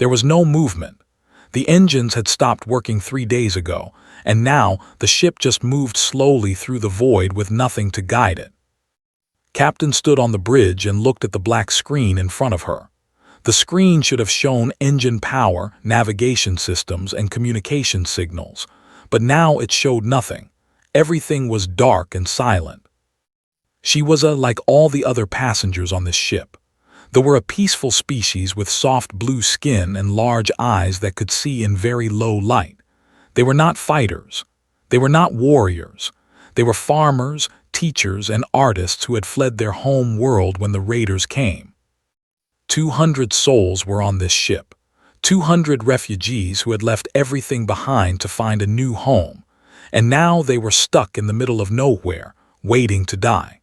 There was no movement. The engines had stopped working 3 days ago, and now the ship just moved slowly through the void with nothing to guide it. Captain stood on the bridge and looked at the black screen in front of her. The screen should have shown engine power, navigation systems, and communication signals, but now it showed nothing. Everything was dark and silent. She was like all the other passengers on this ship. They were a peaceful species with soft blue skin and large eyes that could see in very low light. They were not fighters. They were not warriors. They were farmers, teachers, and artists who had fled their home world when the raiders came. 200 souls were on this ship. 200 refugees who had left everything behind to find a new home, and now they were stuck in the middle of nowhere, waiting to die.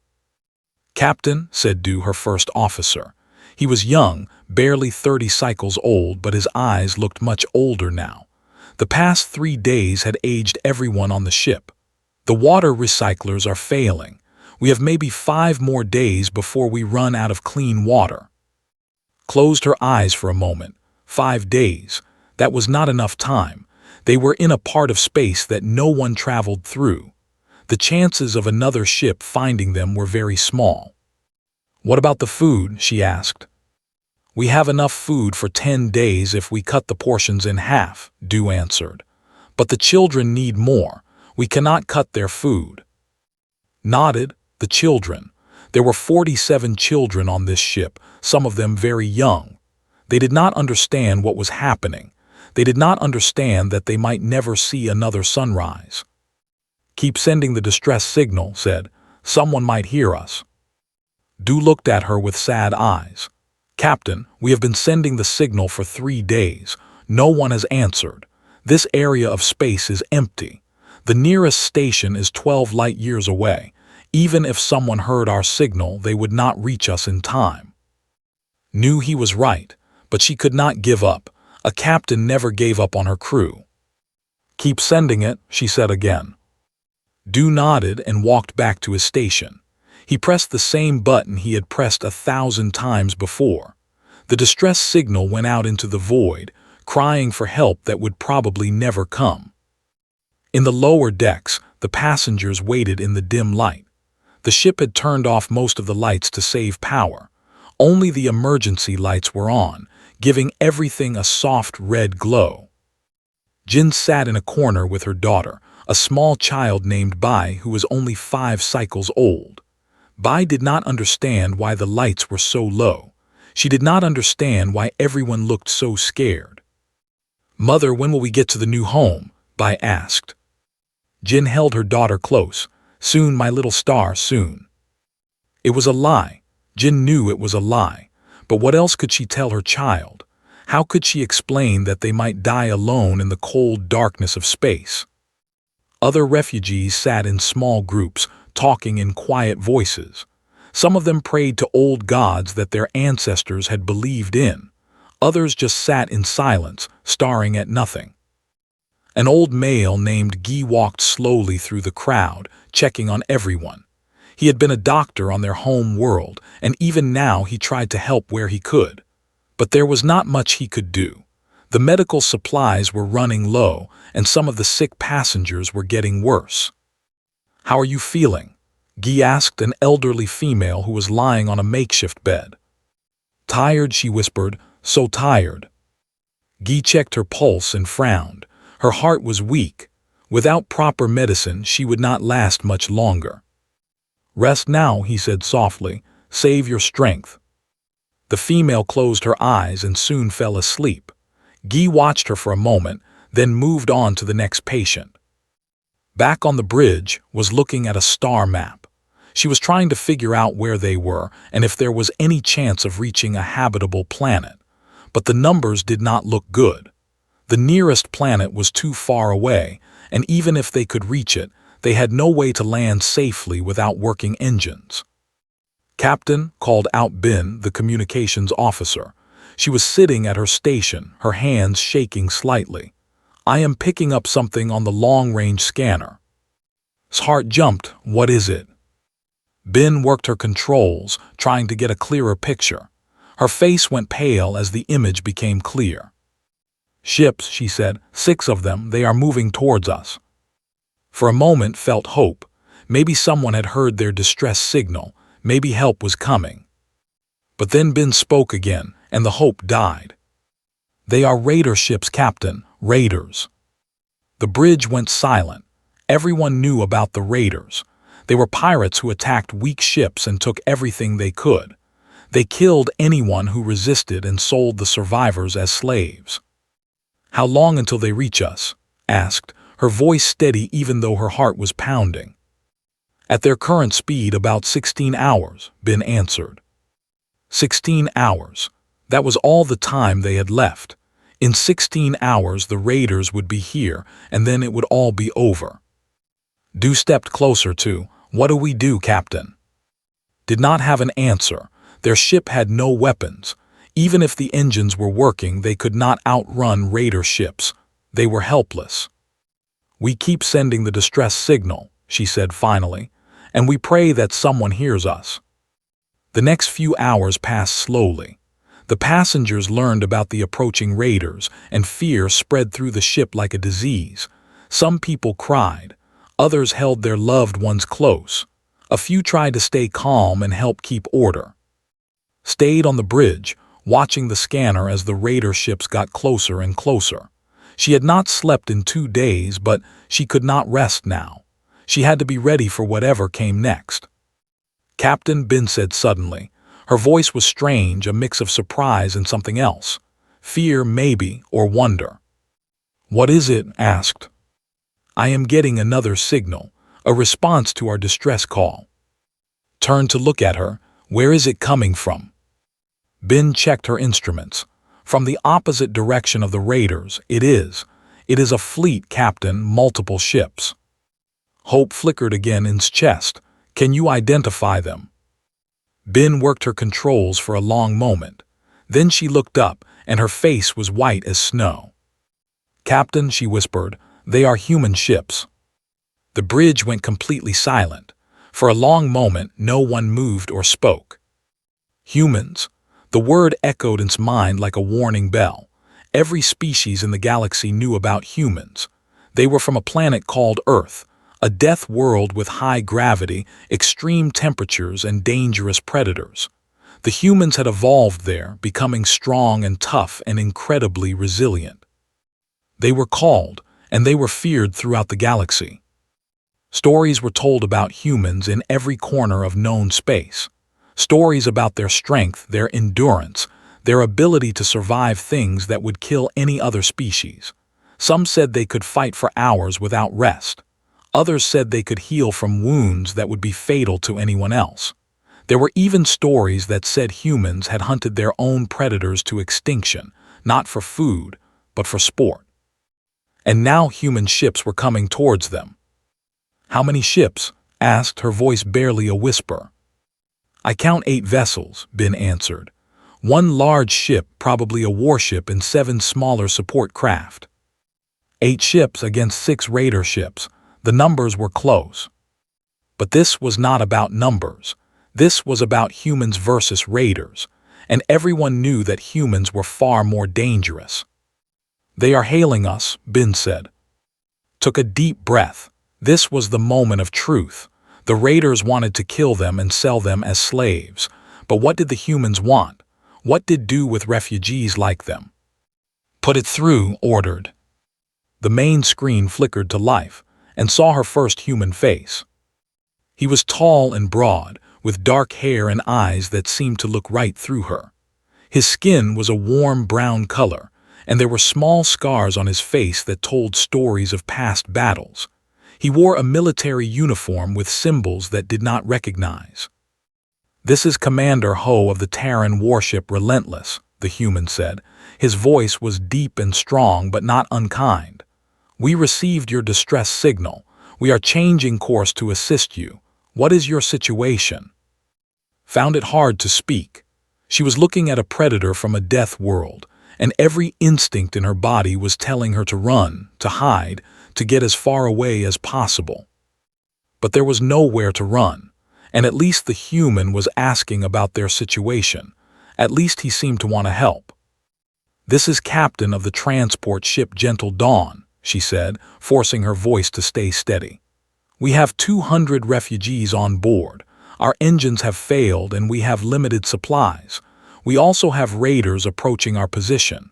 "Captain," said Du, her first officer. He was young, barely 30 cycles old, but his eyes looked much older now. The past 3 days had aged everyone on the ship. "The water recyclers are failing. We have maybe 5 more days before we run out of clean water." Closed her eyes for a moment. 5 days. That was not enough time. They were in a part of space that no one traveled through. The chances of another ship finding them were very small. "What about the food?" she asked. "We have enough food for 10 days if we cut the portions in half," Du answered. "But the children need more. We cannot cut their food." Nodded, the children. There were 47 children on this ship, some of them very young. They did not understand what was happening. They did not understand that they might never see another sunrise. "Keep sending the distress signal," said. "Someone might hear us." Du looked at her with sad eyes. "Captain, we have been sending the signal for 3 days. No one has answered. This area of space is empty. The nearest station is 12 light years away. Even if someone heard our signal, they would not reach us in time." Knew he was right, but she could not give up. A captain never gave up on her crew. "Keep sending it," she said again. Du nodded and walked back to his station. He pressed the same button he had pressed 1,000 times before. The distress signal went out into the void, crying for help that would probably never come. In the lower decks, the passengers waited in the dim light. The ship had turned off most of the lights to save power. Only the emergency lights were on, giving everything a soft red glow. Jin sat in a corner with her daughter, a small child named Bai who was only 5 cycles old. Bai did not understand why the lights were so low. She did not understand why everyone looked so scared. "Mother, when will we get to the new home?" Bai asked. Jin held her daughter close. "Soon, my little star, soon." It was a lie. Jin knew it was a lie. But what else could she tell her child? How could she explain that they might die alone in the cold darkness of space? Other refugees sat in small groups, talking in quiet voices. Some of them prayed to old gods that their ancestors had believed in. Others just sat in silence, staring at nothing. An old male named Guy walked slowly through the crowd, checking on everyone. He had been a doctor on their home world, and even now he tried to help where he could. But there was not much he could do. The medical supplies were running low, and some of the sick passengers were getting worse. "How are you feeling?" Guy asked an elderly female who was lying on a makeshift bed. "Tired," she whispered, "so tired." Guy checked her pulse and frowned. Her heart was weak. Without proper medicine, she would not last much longer. "Rest now," he said softly. "Save your strength." The female closed her eyes and soon fell asleep. Guy watched her for a moment, then moved on to the next patient. Back on the bridge, was looking at a star map. She was trying to figure out where they were and if there was any chance of reaching a habitable planet. But the numbers did not look good. The nearest planet was too far away, and even if they could reach it, they had no way to land safely without working engines. "Captain," called out Bin, the communications officer. She was sitting at her station, her hands shaking slightly. "I am picking up something on the long-range scanner." His heart jumped. "What is it?" Bin worked her controls, trying to get a clearer picture. Her face went pale as the image became clear. Ships, she said, 6 of them, they are moving towards us. For a moment felt hope. Maybe someone had heard their distress signal. Maybe help was coming. But then Ben spoke again, and the hope died. They are raider ships, Captain, raiders. The bridge went silent. Everyone knew about the raiders. They were pirates who attacked weak ships and took everything they could. They killed anyone who resisted and sold the survivors as slaves. How long until they reach us? Asked, her voice steady even though her heart was pounding. At their current speed, about 16 hours, Ben answered. 16 hours. That was all the time they had left. In 16 hours the raiders would be here, and then it would all be over. Du stepped closer to, "What do we do, Captain?" Did not have an answer. Their ship had no weapons. Even if the engines were working, they could not outrun raider ships. They were helpless. "We keep sending the distress signal," she said finally, "and we pray that someone hears us." The next few hours passed slowly. The passengers learned about the approaching raiders, and fear spread through the ship like a disease. Some people cried. Others held their loved ones close. A few tried to stay calm and help keep order. Stayed on the bridge, watching the scanner as the raider ships got closer and closer. She had not slept in 2 days, but she could not rest now. She had to be ready for whatever came next. "Captain," Ben said suddenly. Her voice was strange, a mix of surprise and something else. Fear, maybe, or wonder. "What is it?" asked. "I am getting another signal, a response to our distress call." Turned to look at her. "Where is it coming from?" Ben checked her instruments. "From the opposite direction of the raiders, it is. It is a fleet, Captain, multiple ships." Hope flickered again in his chest. "Can you identify them?" Ben worked her controls for a long moment. Then she looked up, and her face was white as snow. "Captain," she whispered, "they are human ships." The bridge went completely silent. For a long moment, no one moved or spoke. Humans. The word echoed in his mind like a warning bell. Every species in the galaxy knew about humans. They were from a planet called Earth, a death world with high gravity, extreme temperatures, and dangerous predators. The humans had evolved there, becoming strong and tough and incredibly resilient. They were called, and they were feared throughout the galaxy. Stories were told about humans in every corner of known space. Stories about their strength, their endurance, their ability to survive things that would kill any other species. Some said they could fight for hours without rest. Others said they could heal from wounds that would be fatal to anyone else. There were even stories that said humans had hunted their own predators to extinction, not for food, but for sport. And now human ships were coming towards them. "How many ships?" asked, her voice barely a whisper. "I count 8 vessels," Ben answered. "1 large ship, probably a warship, and 7 smaller support craft." 8 ships against 6 raider ships. The numbers were close. But this was not about numbers. This was about humans versus raiders, and everyone knew that humans were far more dangerous. "They are hailing us," Ben said. Took a deep breath. This was the moment of truth. The raiders wanted to kill them and sell them as slaves. But what did the humans want? What did do with refugees like them? "Put it through," ordered. The main screen flickered to life, and saw her first human face. He was tall and broad, with dark hair and eyes that seemed to look right through her. His skin was a warm brown color, and there were small scars on his face that told stories of past battles. He wore a military uniform with symbols that did not recognize. "This is Commander Ho of the Terran warship Relentless," the human said. His voice was deep and strong but not unkind. "We received your distress signal. We are changing course to assist you. What is your situation?" Found it hard to speak. She was looking at a predator from a death world, and every instinct in her body was telling her to run, to hide, to get as far away as possible. But there was nowhere to run, and at least the human was asking about their situation. At least he seemed to want to help. "This is captain of the transport ship Gentle Dawn," she said, forcing her voice to stay steady. "We have 200 refugees on board. Our engines have failed and we have limited supplies. We also have raiders approaching our position."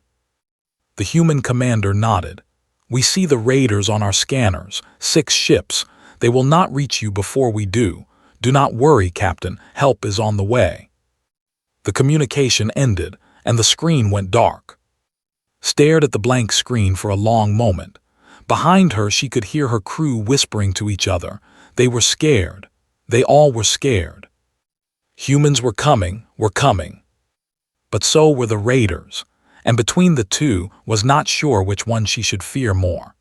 The human commander nodded. "We see the raiders on our scanners, 6 ships. They will not reach you before we do. Do not worry, Captain. Help is on the way." The communication ended, and the screen went dark. Stared at the blank screen for a long moment. Behind her, she could hear her crew whispering to each other. They were scared. They all were scared. Humans were coming. But so were the raiders, and between the two was not sure which one she should fear more.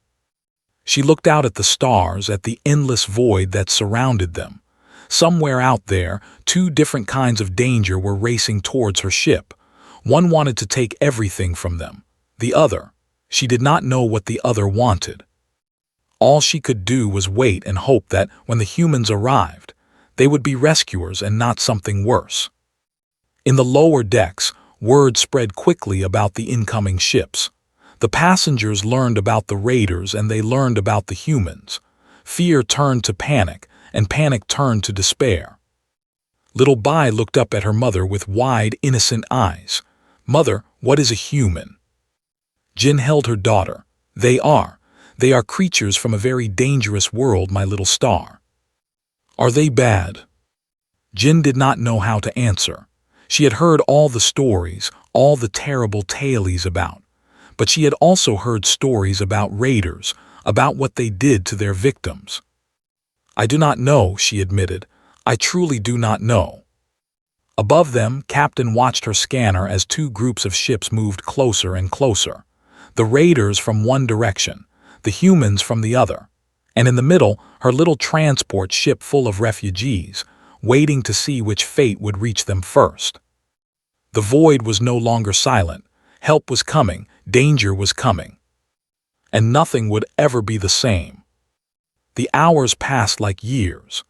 She looked out at the stars, at the endless void that surrounded them. Somewhere out there, 2 different kinds of danger were racing towards her ship. One wanted to take everything from them. The other, she did not know what the other wanted. All she could do was wait and hope that when the humans arrived, they would be rescuers and not something worse. In the lower decks, word spread quickly about the incoming ships. The passengers learned about the raiders and they learned about the humans. Fear turned to panic, and panic turned to despair. Little Bai looked up at her mother with wide, innocent eyes. "Mother, what is a human?" Jin held her daughter. They are creatures from a very dangerous world, my little star." "Are they bad?" Jin did not know how to answer. She had heard all the stories, all the terrible tales about. But she had also heard stories about raiders, about what they did to their victims. "I do not know," she admitted. "I truly do not know." Above them, Captain watched her scanner as 2 groups of ships moved closer and closer. The raiders from one direction, the humans from the other, and in the middle, her little transport ship full of refugees, waiting to see which fate would reach them first. The void was no longer silent. Help was coming, danger was coming. And nothing would ever be the same. The hours passed like years.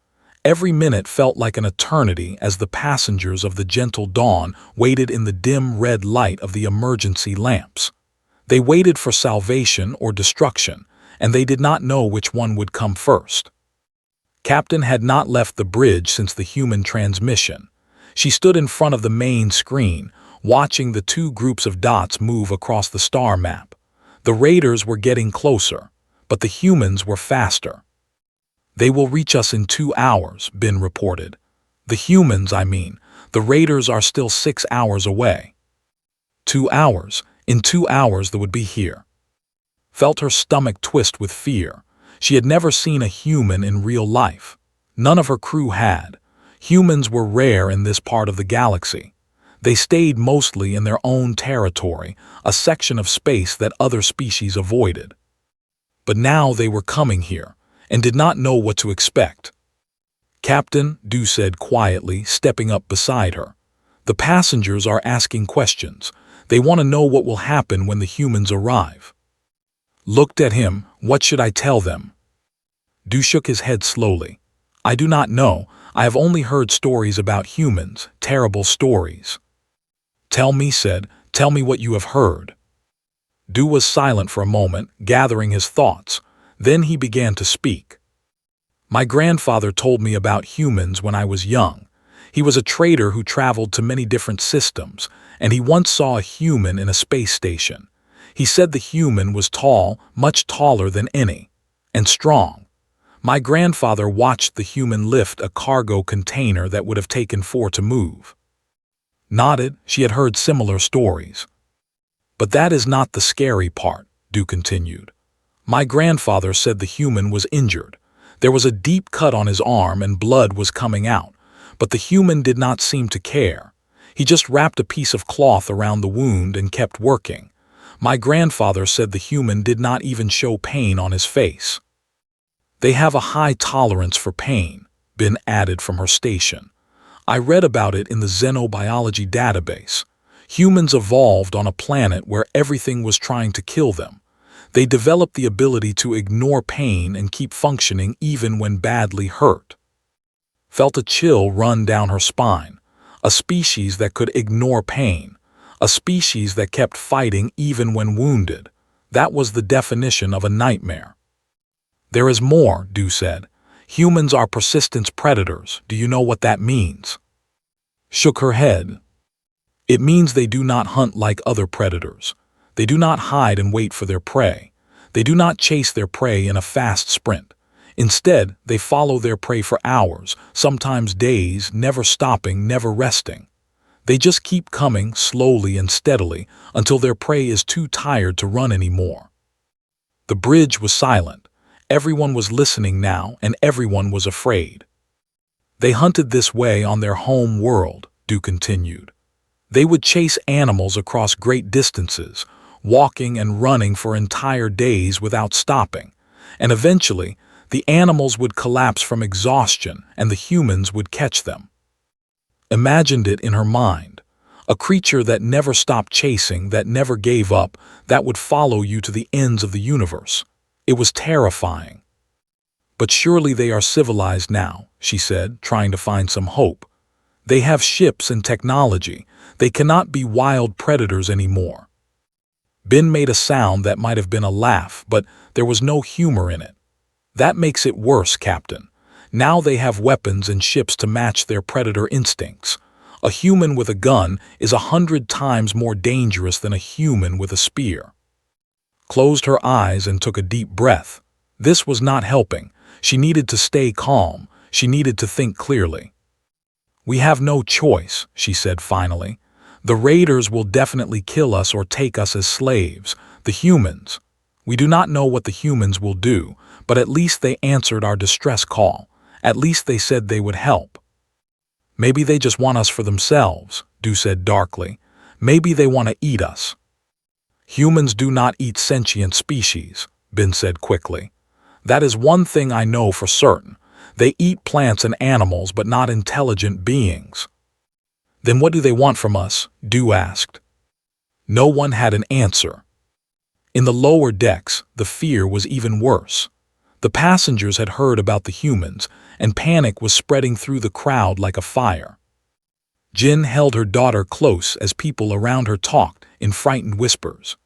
Every minute felt like an eternity as the passengers of the Gentle Dawn waited in the dim red light of the emergency lamps. They waited for salvation or destruction, and they did not know which one would come first. Captain had not left the bridge since the human transmission. She stood in front of the main screen, watching the 2 groups of dots move across the star map. The raiders were getting closer, but the humans were faster. "They will reach us in 2 hours, Bin reported. "The humans, I mean. The raiders are still 6 hours away." 2 hours. In 2 hours they would be here. Felt her stomach twist with fear. She had never seen a human in real life. None of her crew had. Humans were rare in this part of the galaxy. They stayed mostly in their own territory, a section of space that other species avoided. But now they were coming here, and did not know what to expect. "Captain," Du said quietly, stepping up beside her. "The passengers are asking questions. They want to know what will happen when the humans arrive." Looked at him. "What should I tell them?" Du shook his head slowly. "I do not know. I have only heard stories about humans, terrible stories." "Tell me," said. "Tell me what you have heard." Du was silent for a moment, gathering his thoughts. Then he began to speak. "My grandfather told me about humans when I was young. He was a trader who traveled to many different systems, and he once saw a human in a space station. He said the human was tall, much taller than any, and strong. My grandfather watched the human lift a cargo container that would have taken 4 to move." Nodded. She had heard similar stories. "But that is not the scary part," Du continued. "My grandfather said the human was injured. There was a deep cut on his arm and blood was coming out, but the human did not seem to care. He just wrapped a piece of cloth around the wound and kept working. My grandfather said the human did not even show pain on his face." "They have a high tolerance for pain," Bin added from her station. "I read about it in the xenobiology database. Humans evolved on a planet where everything was trying to kill them. They developed the ability to ignore pain and keep functioning even when badly hurt." Felt a chill run down her spine. A species that could ignore pain. A species that kept fighting even when wounded. That was the definition of a nightmare. There is more, Du said. Humans are persistent predators. Do you know what that means? Shook her head. It means they do not hunt like other predators. They do not hide and wait for their prey. They do not chase their prey in a fast sprint. Instead, they follow their prey for hours, sometimes days, never stopping, never resting. They just keep coming slowly and steadily until their prey is too tired to run anymore. The bridge was silent. Everyone was listening now, and everyone was afraid. They hunted this way on their home world, Du continued. They would chase animals across great distances, walking and running for entire days without stopping, and eventually, the animals would collapse from exhaustion and the humans would catch them. Imagined it in her mind. A creature that never stopped chasing, that never gave up, that would follow you to the ends of the universe. It was terrifying. But surely they are civilized now, she said, trying to find some hope. They have ships and technology. They cannot be wild predators anymore. Ben made a sound that might have been a laugh, but there was no humor in it. That makes it worse, Captain. Now they have weapons and ships to match their predator instincts. A human with a gun is 100 times more dangerous than a human with a spear. Closed her eyes and took a deep breath. This was not helping. She needed to stay calm. She needed to think clearly. We have no choice, she said finally. The raiders will definitely kill us or take us as slaves, the humans. We do not know what the humans will do, but at least they answered our distress call. At least they said they would help. Maybe they just want us for themselves, Du said darkly. Maybe they want to eat us. Humans do not eat sentient species, Ben said quickly. That is one thing I know for certain. They eat plants and animals, but not intelligent beings. Then what do they want from us? Du asked. No one had an answer. In the lower decks, the fear was even worse. The passengers had heard about the humans, and panic was spreading through the crowd like a fire. Jin held her daughter close as people around her talked in frightened whispers.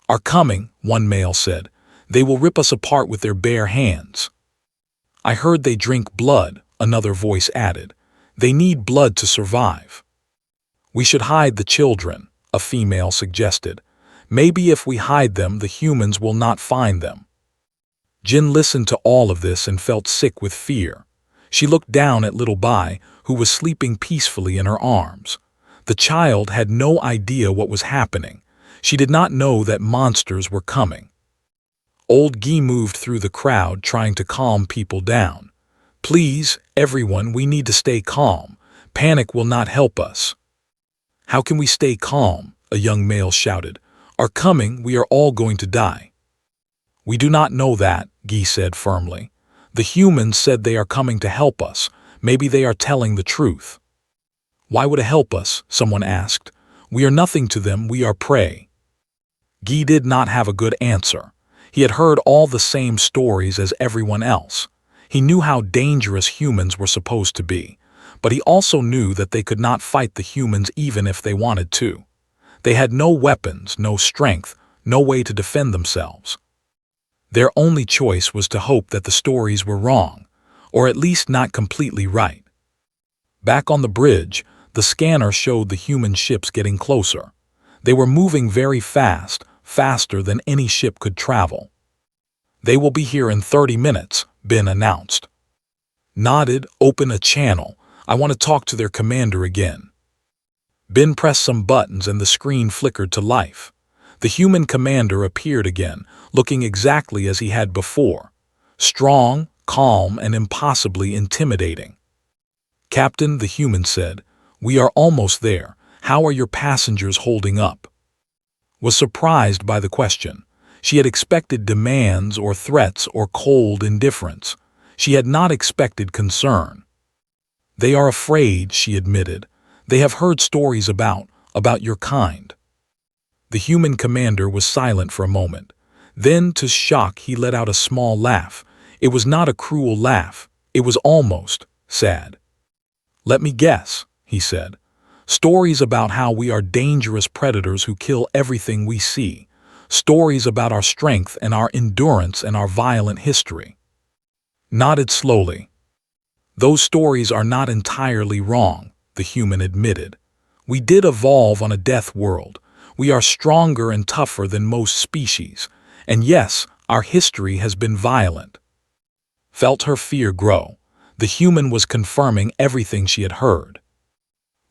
Are coming, one male said. They will rip us apart with their bare hands. I heard they drink blood, another voice added. They need blood to survive. We should hide the children, a female suggested. Maybe if we hide them, the humans will not find them. Jin listened to all of this and felt sick with fear. She looked down at little Bai, who was sleeping peacefully in her arms. The child had no idea what was happening. She did not know that monsters were coming. Old Guy moved through the crowd trying to calm people down. Please, everyone, we need to stay calm. Panic will not help us. How can we stay calm? A young male shouted. Are coming, we are all going to die. We do not know that, Guy said firmly. The humans said they are coming to help us. Maybe they are telling the truth. Why would it help us? Someone asked. We are nothing to them, we are prey. Guy did not have a good answer. He had heard all the same stories as everyone else. He knew how dangerous humans were supposed to be, but he also knew that they could not fight the humans even if they wanted to. They had no weapons, no strength, no way to defend themselves. Their only choice was to hope that the stories were wrong, or at least not completely right. Back on the bridge, the scanner showed the human ships getting closer. They were moving very fast, faster than any ship could travel. They will be here in 30 minutes, Ben announced. Nodded, open a channel. I want to talk to their commander again. Ben pressed some buttons and the screen flickered to life. The human commander appeared again, looking exactly as he had before. Strong, calm, and impossibly intimidating. Captain, the human said, we are almost there. How are your passengers holding up? Was surprised by the question. She had expected demands or threats or cold indifference. She had not expected concern. They are afraid, she admitted. They have heard stories about your kind. The human commander was silent for a moment. Then, to shock, he let out a small laugh. It was not a cruel laugh. It was almost sad. Let me guess, he said. Stories about how we are dangerous predators who kill everything we see. Stories about our strength and our endurance and our violent history. Nodded slowly. Those stories are not entirely wrong, the human admitted. We did evolve on a death world. We are stronger and tougher than most species. And yes, our history has been violent. Felt her fear grow. The human was confirming everything she had heard.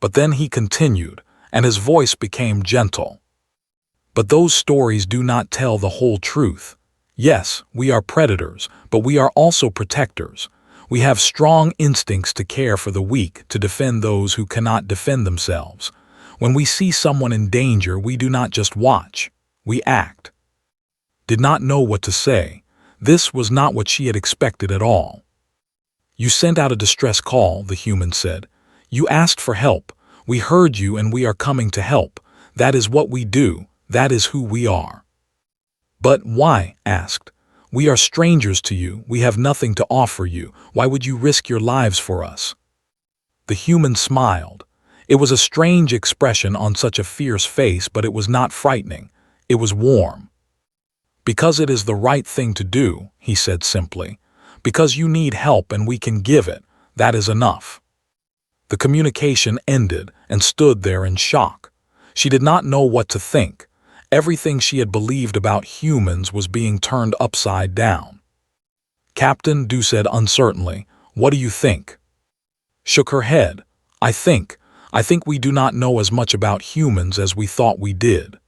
But then he continued, and his voice became gentle. But those stories do not tell the whole truth. Yes, we are predators, but we are also protectors. We have strong instincts to care for the weak, to defend those who cannot defend themselves. When we see someone in danger, we do not just watch, we act. Did not know what to say. This was not what she had expected at all. You sent out a distress call, the human said. You asked for help. We heard you and we are coming to help. That is what we do. That is who we are. But why? Asked. We are strangers to you. We have nothing to offer you. Why would you risk your lives for us? The human smiled. It was a strange expression on such a fierce face, but it was not frightening. It was warm. Because it is the right thing to do, he said simply. Because you need help and we can give it. That is enough. The communication ended and stood there in shock. She did not know what to think. Everything she had believed about humans was being turned upside down. Captain Du said uncertainly, "What do you think?" Shook her head. I think we do not know as much about humans as we thought we did."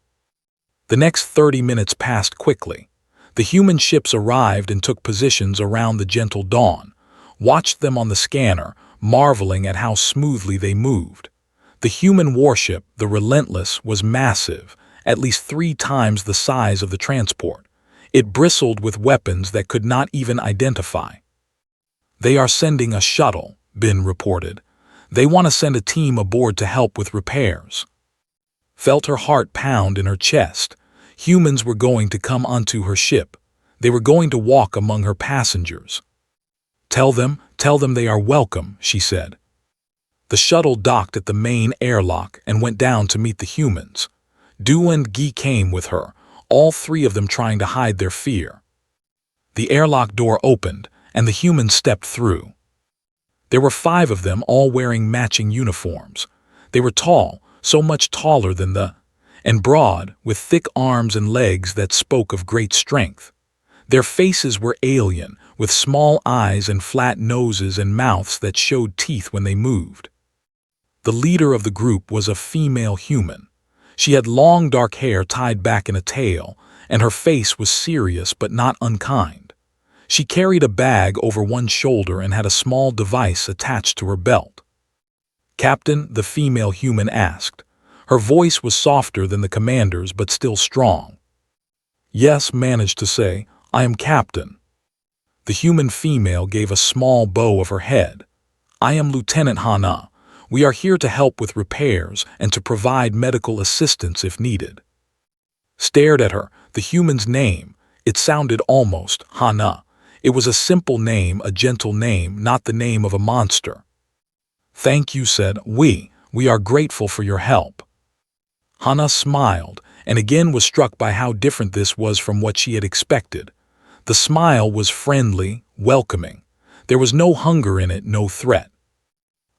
The next 30 minutes passed quickly. The human ships arrived and took positions around the gentle dawn, watched them on the scanner, marveling at how smoothly they moved. The human warship, the Relentless, was massive, at least 3 times the size of the transport. It bristled with weapons that could not even identify. They are sending a shuttle, Bin reported. They want to send a team aboard to help with repairs. Felt her heart pound in her chest. Humans were going to come onto her ship. They were going to walk among her passengers. Tell them they are welcome, she said. The shuttle docked at the main airlock and went down to meet the humans. Du and Guy came with her, all 3 of them trying to hide their fear. The airlock door opened, and the humans stepped through. There were 5 of them, all wearing matching uniforms. They were tall, so much taller than and broad, with thick arms and legs that spoke of great strength. Their faces were alien, with small eyes and flat noses and mouths that showed teeth when they moved. The leader of the group was a female human. She had long dark hair tied back in a tail, and her face was serious but not unkind. She carried a bag over one shoulder and had a small device attached to her belt. Captain, the female human asked. Her voice was softer than the commander's but still strong. Yes, managed to say, I am Captain. The human female gave a small bow of her head. I am Lieutenant Hana. We are here to help with repairs and to provide medical assistance if needed. Stared at her, the human's name. It sounded almost Hana. It was a simple name, a gentle name, not the name of a monster. Thank you, said, we are grateful for your help. Hana smiled, and again was struck by how different this was from what she had expected. The smile was friendly, welcoming. There was no hunger in it, no threat.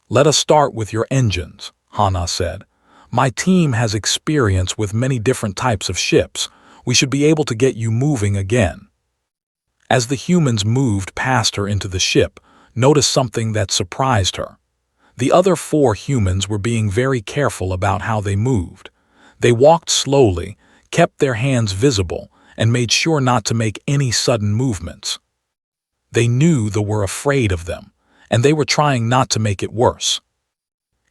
Let us start with your engines, Hana said. My team has experience with many different types of ships. We should be able to get you moving again. As the humans moved past her into the ship, noticed something that surprised her. The other 4 humans were being very careful about how they moved. They walked slowly, kept their hands visible, and made sure not to make any sudden movements. They knew they were afraid of them, and they were trying not to make it worse.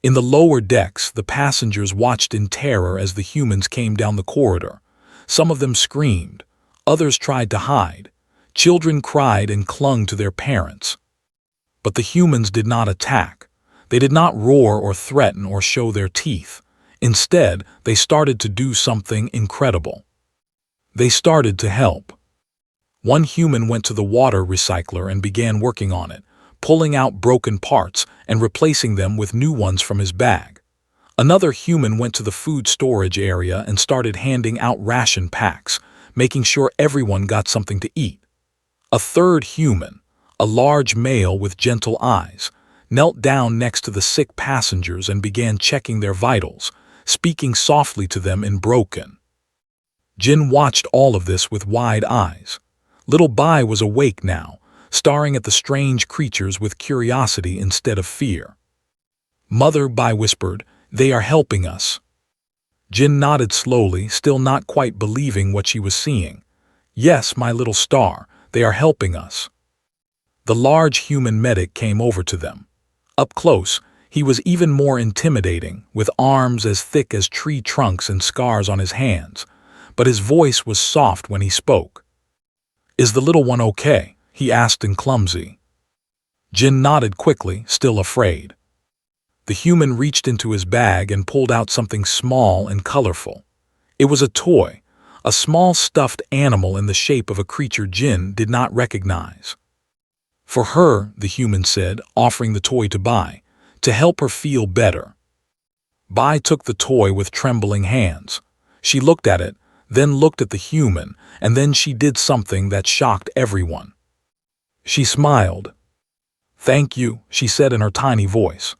In the lower decks, the passengers watched in terror as the humans came down the corridor. Some of them screamed, others tried to hide. Children cried and clung to their parents. But the humans did not attack. They did not roar or threaten or show their teeth. Instead, they started to do something incredible. They started to help. One human went to the water recycler and began working on it, pulling out broken parts and replacing them with new ones from his bag. Another human went to the food storage area and started handing out ration packs, making sure everyone got something to eat. A third human, a large male with gentle eyes, knelt down next to the sick passengers and began checking their vitals, speaking softly to them in broken. Jin watched all of this with wide eyes. Little Bai was awake now, staring at the strange creatures with curiosity instead of fear. "Mother," Bai whispered, "they are helping us." Jin nodded slowly, still not quite believing what she was seeing. "Yes, my little star, they are helping us." The large human medic came over to them. Up close, he was even more intimidating, with arms as thick as tree trunks and scars on his hands, but his voice was soft when he spoke. "Is the little one okay?" he asked in clumsy. Jin nodded quickly, still afraid. The human reached into his bag and pulled out something small and colorful. It was a toy, a small stuffed animal in the shape of a creature Jin did not recognize. "For her," the human said, offering the toy to Bai, "to help her feel better." Bai took the toy with trembling hands. She looked at it, then looked at the human, and then she did something that shocked everyone. She smiled. "Thank you," she said in her tiny voice.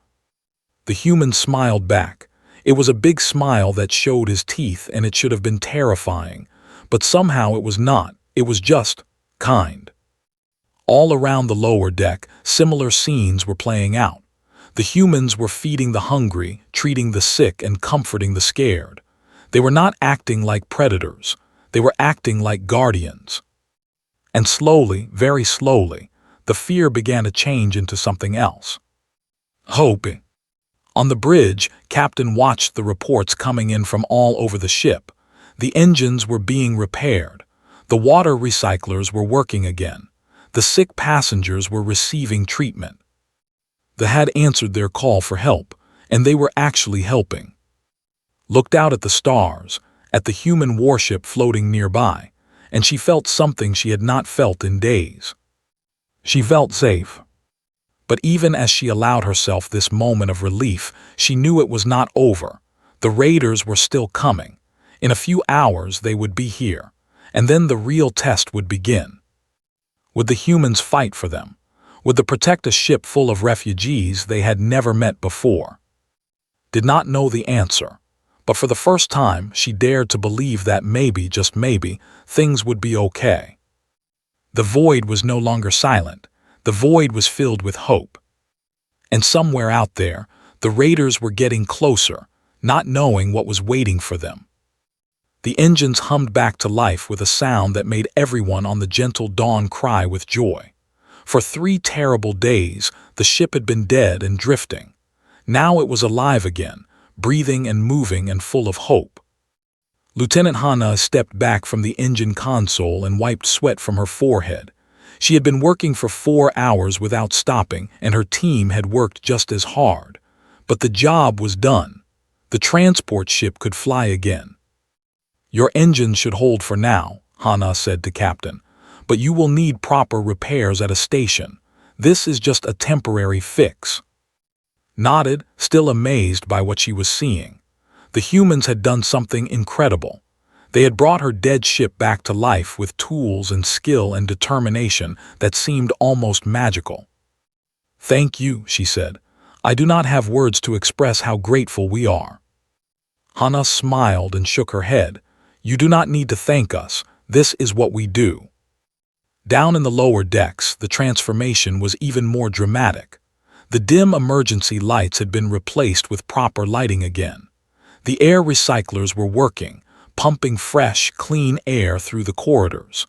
The human smiled back. It was a big smile that showed his teeth, and it should have been terrifying, but somehow it was not. It was just kind. All around the lower deck, similar scenes were playing out. The humans were feeding the hungry, treating the sick, and comforting the scared. They were not acting like predators. They were acting like guardians. And slowly, very slowly, the fear began to change into something else. Hope. On the bridge, Captain watched the reports coming in from all over the ship. The engines were being repaired. The water recyclers were working again. The sick passengers were receiving treatment. They had answered their call for help, and they were actually helping. Looked out at the stars, at the human warship floating nearby, and she felt something she had not felt in days. She felt safe. But even as she allowed herself this moment of relief, she knew it was not over. The raiders were still coming. In a few hours they would be here, and then the real test would begin. Would the humans fight for them? Would they protect a ship full of refugees they had never met before? Did not know the answer, but for the first time she dared to believe that maybe, just maybe, things would be okay. The void was no longer silent. The void was filled with hope. And somewhere out there, the raiders were getting closer, not knowing what was waiting for them. The engines hummed back to life with a sound that made everyone on the gentle dawn cry with joy. For 3 terrible days, the ship had been dead and drifting. Now it was alive again, breathing and moving and full of hope. Lieutenant Hana stepped back from the engine console and wiped sweat from her forehead. She had been working for 4 hours without stopping, and her team had worked just as hard. But the job was done. The transport ship could fly again. "Your engines should hold for now," Hana said to Captain, "but you will need proper repairs at a station. This is just a temporary fix." Nodded, still amazed by what she was seeing. The humans had done something incredible. They had brought her dead ship back to life with tools and skill and determination that seemed almost magical. "Thank you," she said. "I do not have words to express how grateful we are." Hana smiled and shook her head. "You do not need to thank us. This is what we do." Down in the lower decks, the transformation was even more dramatic. The dim emergency lights had been replaced with proper lighting again. The air recyclers were working, pumping fresh, clean air through the corridors.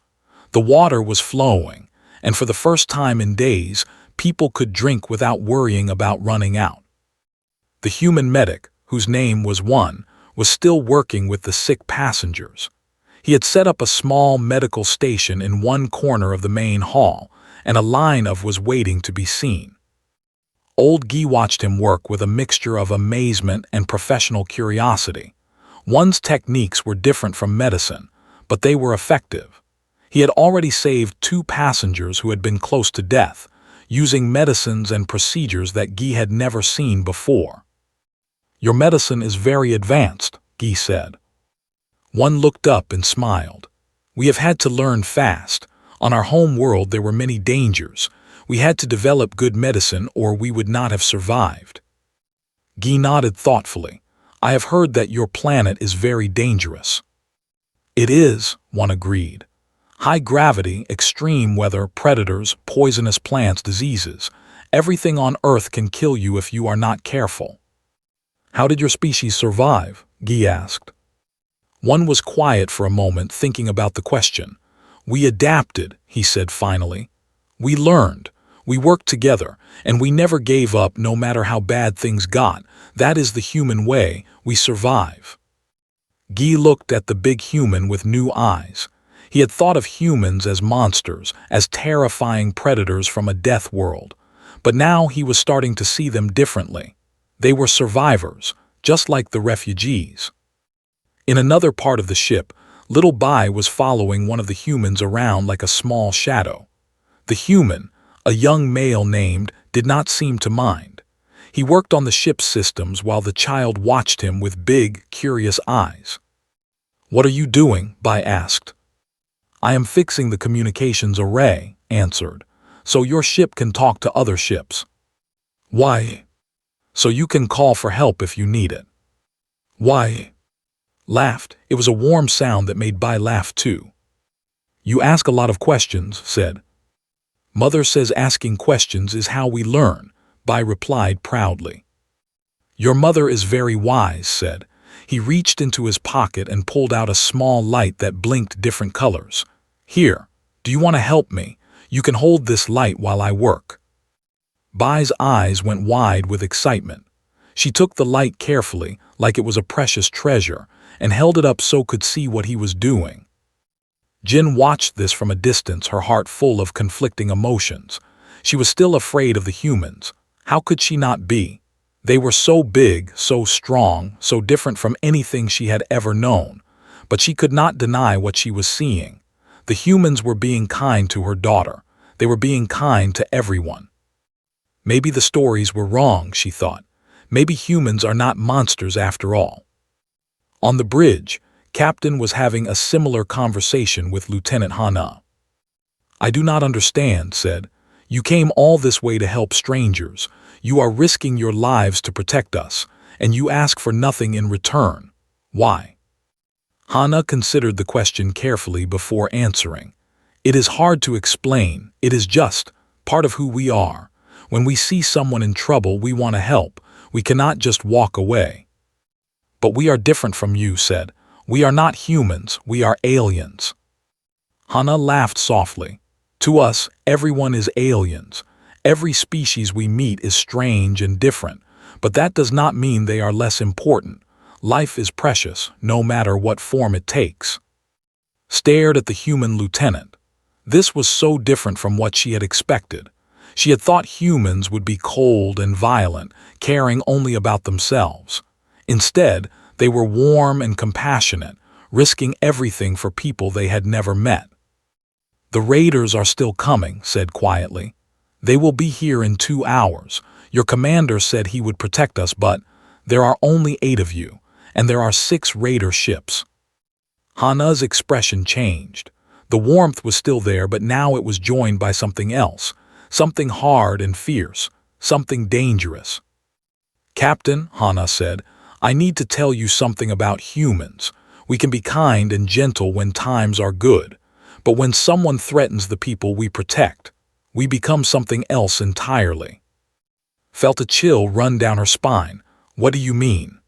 The water was flowing, and for the first time in days, people could drink without worrying about running out. The human medic, whose name was One, was still working with the sick passengers. He had set up a small medical station in one corner of the main hall, and a line of was waiting to be seen. Old Guy watched him work with a mixture of amazement and professional curiosity. One's techniques were different from medicine, but they were effective. He had already saved 2 passengers who had been close to death, using medicines and procedures that Guy had never seen before. Your medicine is very advanced, Guy said. One looked up and smiled. We have had to learn fast. On our home world there were many dangers. We had to develop good medicine or we would not have survived. Guy nodded thoughtfully. I have heard that your planet is very dangerous. It is, one agreed. High gravity, extreme weather, predators, poisonous plants, diseases. Everything on Earth can kill you if you are not careful. How did your species survive? Guy asked. One was quiet for a moment, thinking about the question. We adapted, he said finally. We learned. We worked together, and we never gave up no matter how bad things got. That is the human way. We survive. Guy looked at the big human with new eyes. He had thought of humans as monsters, as terrifying predators from a death world. But now he was starting to see them differently. They were survivors, just like the refugees. In another part of the ship, little Bai was following one of the humans around like a small shadow. The human, a young male named, did not seem to mind. He worked on the ship's systems while the child watched him with big, curious eyes. What are you doing? Bai asked. I am fixing the communications array, answered, so your ship can talk to other ships. Why? So you can call for help if you need it. Why? Laughed. It was a warm sound that made Bai laugh too. You ask a lot of questions, said. Mother says asking questions is how we learn, Bai replied proudly. Your mother is very wise, said. He reached into his pocket and pulled out a small light that blinked different colors. Here, do you want to help me? You can hold this light while I work. Bai's eyes went wide with excitement. She took the light carefully, like it was a precious treasure, and held it up so could see what he was doing. Jin watched this from a distance, her heart full of conflicting emotions. She was still afraid of the humans. How could she not be? They were so big, so strong, so different from anything she had ever known. But she could not deny what she was seeing. The humans were being kind to her daughter. They were being kind to everyone. Maybe the stories were wrong, she thought. Maybe humans are not monsters after all. On the bridge, Captain was having a similar conversation with Lieutenant Hana. I do not understand, said. You came all this way to help strangers. You are risking your lives to protect us, and you ask for nothing in return. Why? Hana considered the question carefully before answering. It is hard to explain. It is just part of who we are. When we see someone in trouble, we want to help. We cannot just walk away. But we are different from you, said. We are not humans, we are aliens. Hana laughed softly. To us, everyone is aliens. Every species we meet is strange and different, but that does not mean they are less important. Life is precious, no matter what form it takes. Stared at the human lieutenant. This was so different from what she had expected. She had thought humans would be cold and violent, caring only about themselves. Instead, they were warm and compassionate, risking everything for people they had never met. The raiders are still coming, said quietly. They will be here in 2 hours. Your commander said he would protect us, but there are only 8 of you, and there are 6 raider ships. Hana's expression changed. The warmth was still there, but now it was joined by something else, something hard and fierce, something dangerous. Captain, Hana said, I need to tell you something about humans. We can be kind and gentle when times are good, but when someone threatens the people we protect, we become something else entirely. Felt a chill run down her spine. What do you mean?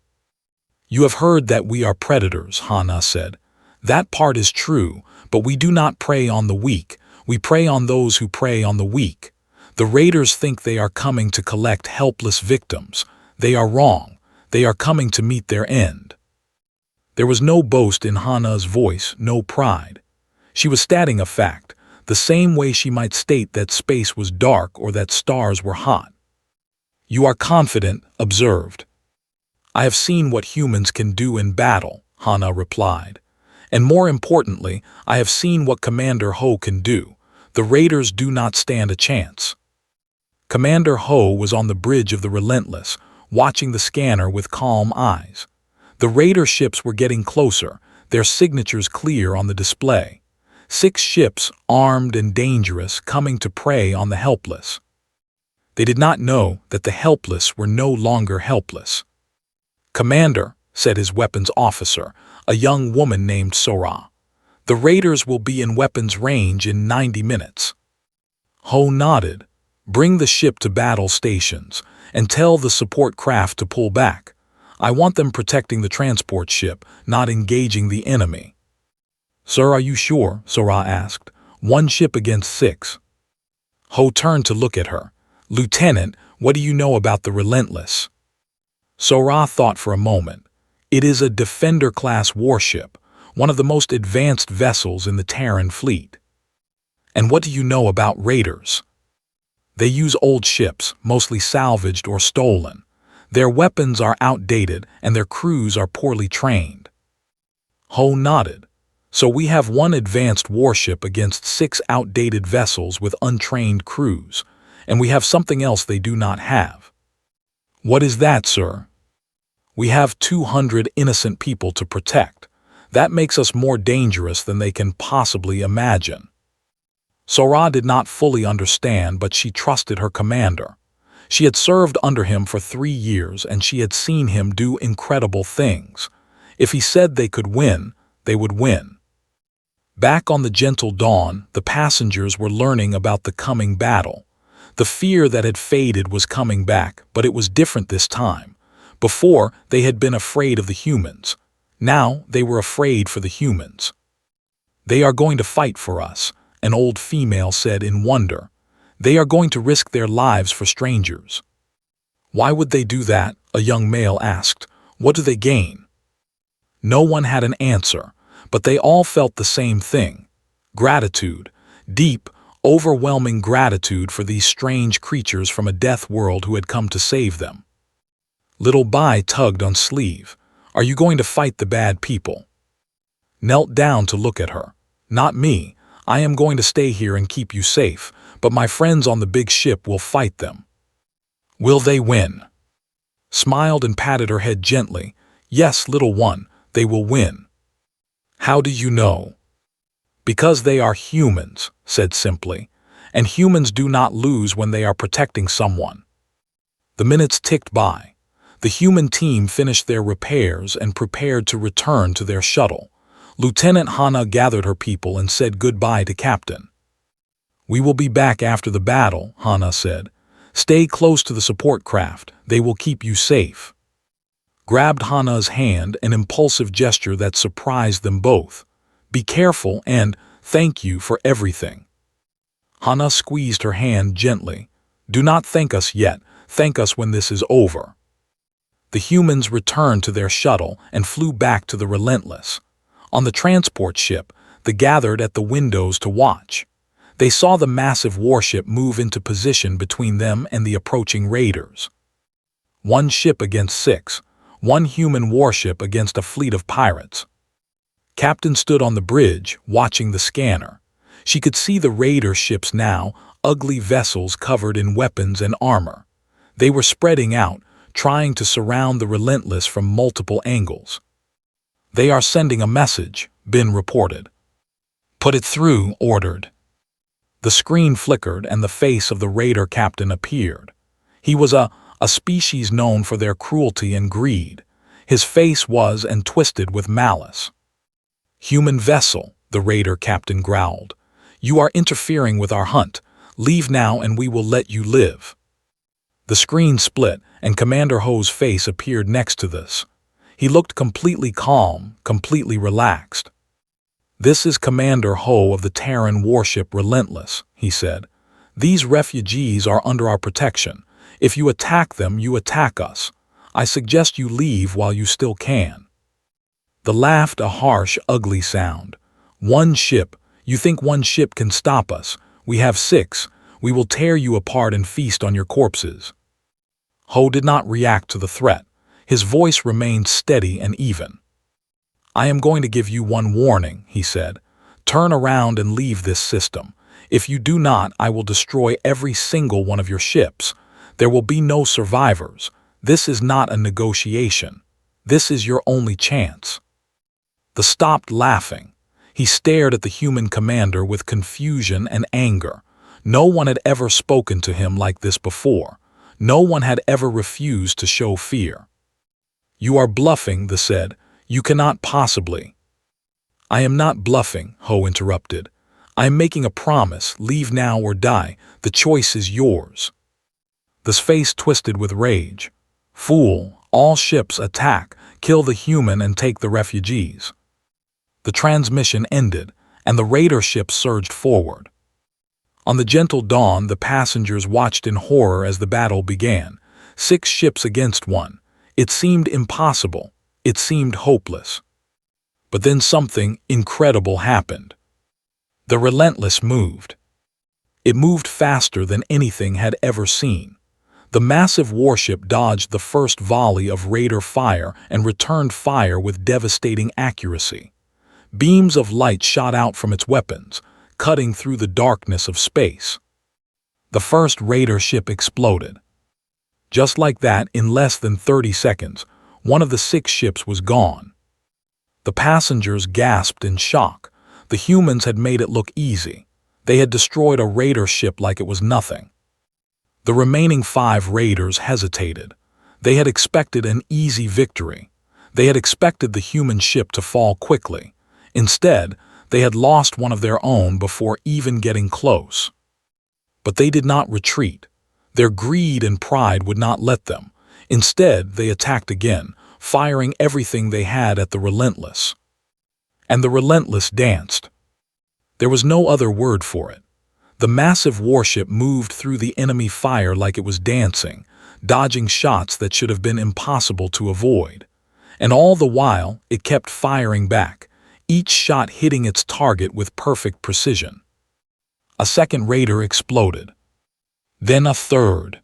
You have heard that we are predators, Hana said. That part is true, but we do not prey on the weak. We prey on those who prey on the weak. The raiders think they are coming to collect helpless victims. They are wrong. They are coming to meet their end. There was no boast in Hana's voice, no pride. She was stating a fact, the same way she might state that space was dark or that stars were hot. You are confident, observed. I have seen what humans can do in battle, Hana replied. And more importantly, I have seen what Commander Ho can do. The raiders do not stand a chance. Commander Ho was on the bridge of the Relentless, watching the scanner with calm eyes. The raider ships were getting closer, their signatures clear on the display. 6 ships, armed and dangerous, coming to prey on the helpless. They did not know that the helpless were no longer helpless. "Commander," said his weapons officer, a young woman named Sora, "the raiders will be in weapons range in 90 minutes. Ho nodded. "Bring the ship to battle stations and tell the support craft to pull back. I want them protecting the transport ship, not engaging the enemy." "Sir, are you sure?" Sora asked. "1 ship against 6. Ho turned to look at her. "Lieutenant, what do you know about the Relentless?" Sora thought for a moment. "It is a Defender-class warship, one of the most advanced vessels in the Terran fleet." "And what do you know about raiders?" "They use old ships, mostly salvaged or stolen. Their weapons are outdated and their crews are poorly trained." Ho nodded. "So we have 1 advanced warship against 6 outdated vessels with untrained crews, and we have something else they do not have." "What is that, sir?" "We have 200 innocent people to protect. That makes us more dangerous than they can possibly imagine." Sora did not fully understand, but she trusted her commander. She had served under him for 3 years, and she had seen him do incredible things. If he said they could win, they would win. Back on the Gentle Dawn, the passengers were learning about the coming battle. The fear that had faded was coming back, but it was different this time. Before, they had been afraid of the humans. Now, they were afraid for the humans. "They are going to fight for us," an old female said in wonder. "They are going to risk their lives for strangers." "Why would they do that?" a young male asked. "What do they gain?" No one had an answer, but they all felt the same thing. Gratitude. Deep, overwhelming gratitude for these strange creatures from a death world who had come to save them. Little Bai tugged on sleeve. "Are you going to fight the bad people?" Knelt down to look at her. "Not me. I am going to stay here and keep you safe, but my friends on the big ship will fight them." "Will they win?" Smiled and patted her head gently. "Yes, little one, they will win." "How do you know?" "Because they are humans," said simply, "and humans do not lose when they are protecting someone." The minutes ticked by. The human team finished their repairs and prepared to return to their shuttle. Lieutenant Hana gathered her people and said goodbye to Captain. "We will be back after the battle," Hana said. "Stay close to the support craft. They will keep you safe." Grabbed Hana's hand, an impulsive gesture that surprised them both. "Be careful and thank you for everything." Hana squeezed her hand gently. "Do not thank us yet. Thank us when this is over." The humans returned to their shuttle and flew back to the Relentless. On the transport ship, they gathered at the windows to watch. They saw the massive warship move into position between them and the approaching raiders. 1 ship against 6, 1 human warship against a fleet of pirates. Captain stood on the bridge, watching the scanner. She could see the raider ships now, ugly vessels covered in weapons and armor. They were spreading out, trying to surround the Relentless from multiple angles. "They are sending a message," Ben reported. "Put it through," ordered. The screen flickered and the face of the raider captain appeared. He was a species known for their cruelty and greed. His face was and twisted with malice. "Human vessel," the raider captain growled. "You are interfering with our hunt. Leave now and we will let you live." The screen split and Commander Ho's face appeared next to this. He looked completely calm, completely relaxed. "This is Commander Ho of the Terran warship Relentless," he said. "These refugees are under our protection. If you attack them, you attack us. I suggest you leave while you still can." The laughed a harsh, ugly sound. "1 ship? You think 1 ship can stop us? We have 6. We will tear you apart and feast on your corpses." Ho did not react to the threat. His voice remained steady and even. "I am going to give you 1 warning," he said. "Turn around and leave this system. If you do not, I will destroy every single one of your ships. There will be no survivors. This is not a negotiation. This is your only chance." The stopped laughing. He stared at the human commander with confusion and anger. No one had ever spoken to him like this before. No one had ever refused to show fear. "You are bluffing," the said. "You cannot possibly." "I am not bluffing," Ho interrupted. "I am making a promise. Leave now or die. The choice is yours." The face twisted with rage. "Fool, all ships attack, kill the human and take the refugees." The transmission ended, and the raider ship surged forward. On the gentle dawn, the passengers watched in horror as the battle began. 6 ships against 1. It seemed impossible. It seemed hopeless. But then something incredible happened. The Relentless moved. It moved faster than anything had ever seen. The massive warship dodged the first volley of raider fire and returned fire with devastating accuracy. Beams of light shot out from its weapons, cutting through the darkness of space. The first raider ship exploded. Just like that, in less than 30 seconds, one of the 6 ships was gone. The passengers gasped in shock. The humans had made it look easy. They had destroyed a raider ship like it was nothing. The remaining 5 raiders hesitated. They had expected an easy victory. They had expected the human ship to fall quickly. Instead, they had lost one of their own before even getting close. But they did not retreat. Their greed and pride would not let them. Instead, they attacked again, firing everything they had at the Relentless. And the Relentless danced. There was no other word for it. The massive warship moved through the enemy fire like it was dancing, dodging shots that should have been impossible to avoid. And all the while, it kept firing back, each shot hitting its target with perfect precision. A second raider exploded. Then a third.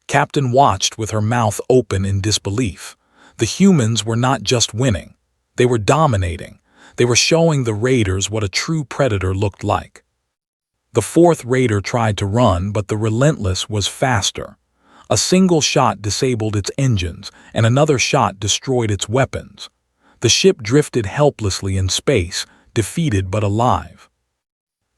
Captain watched with her mouth open in disbelief. The humans were not just winning. They were dominating. They were showing the raiders what a true predator looked like. The fourth raider tried to run, but the Relentless was faster. A single shot disabled its engines, and another shot destroyed its weapons. The ship drifted helplessly in space, defeated but alive.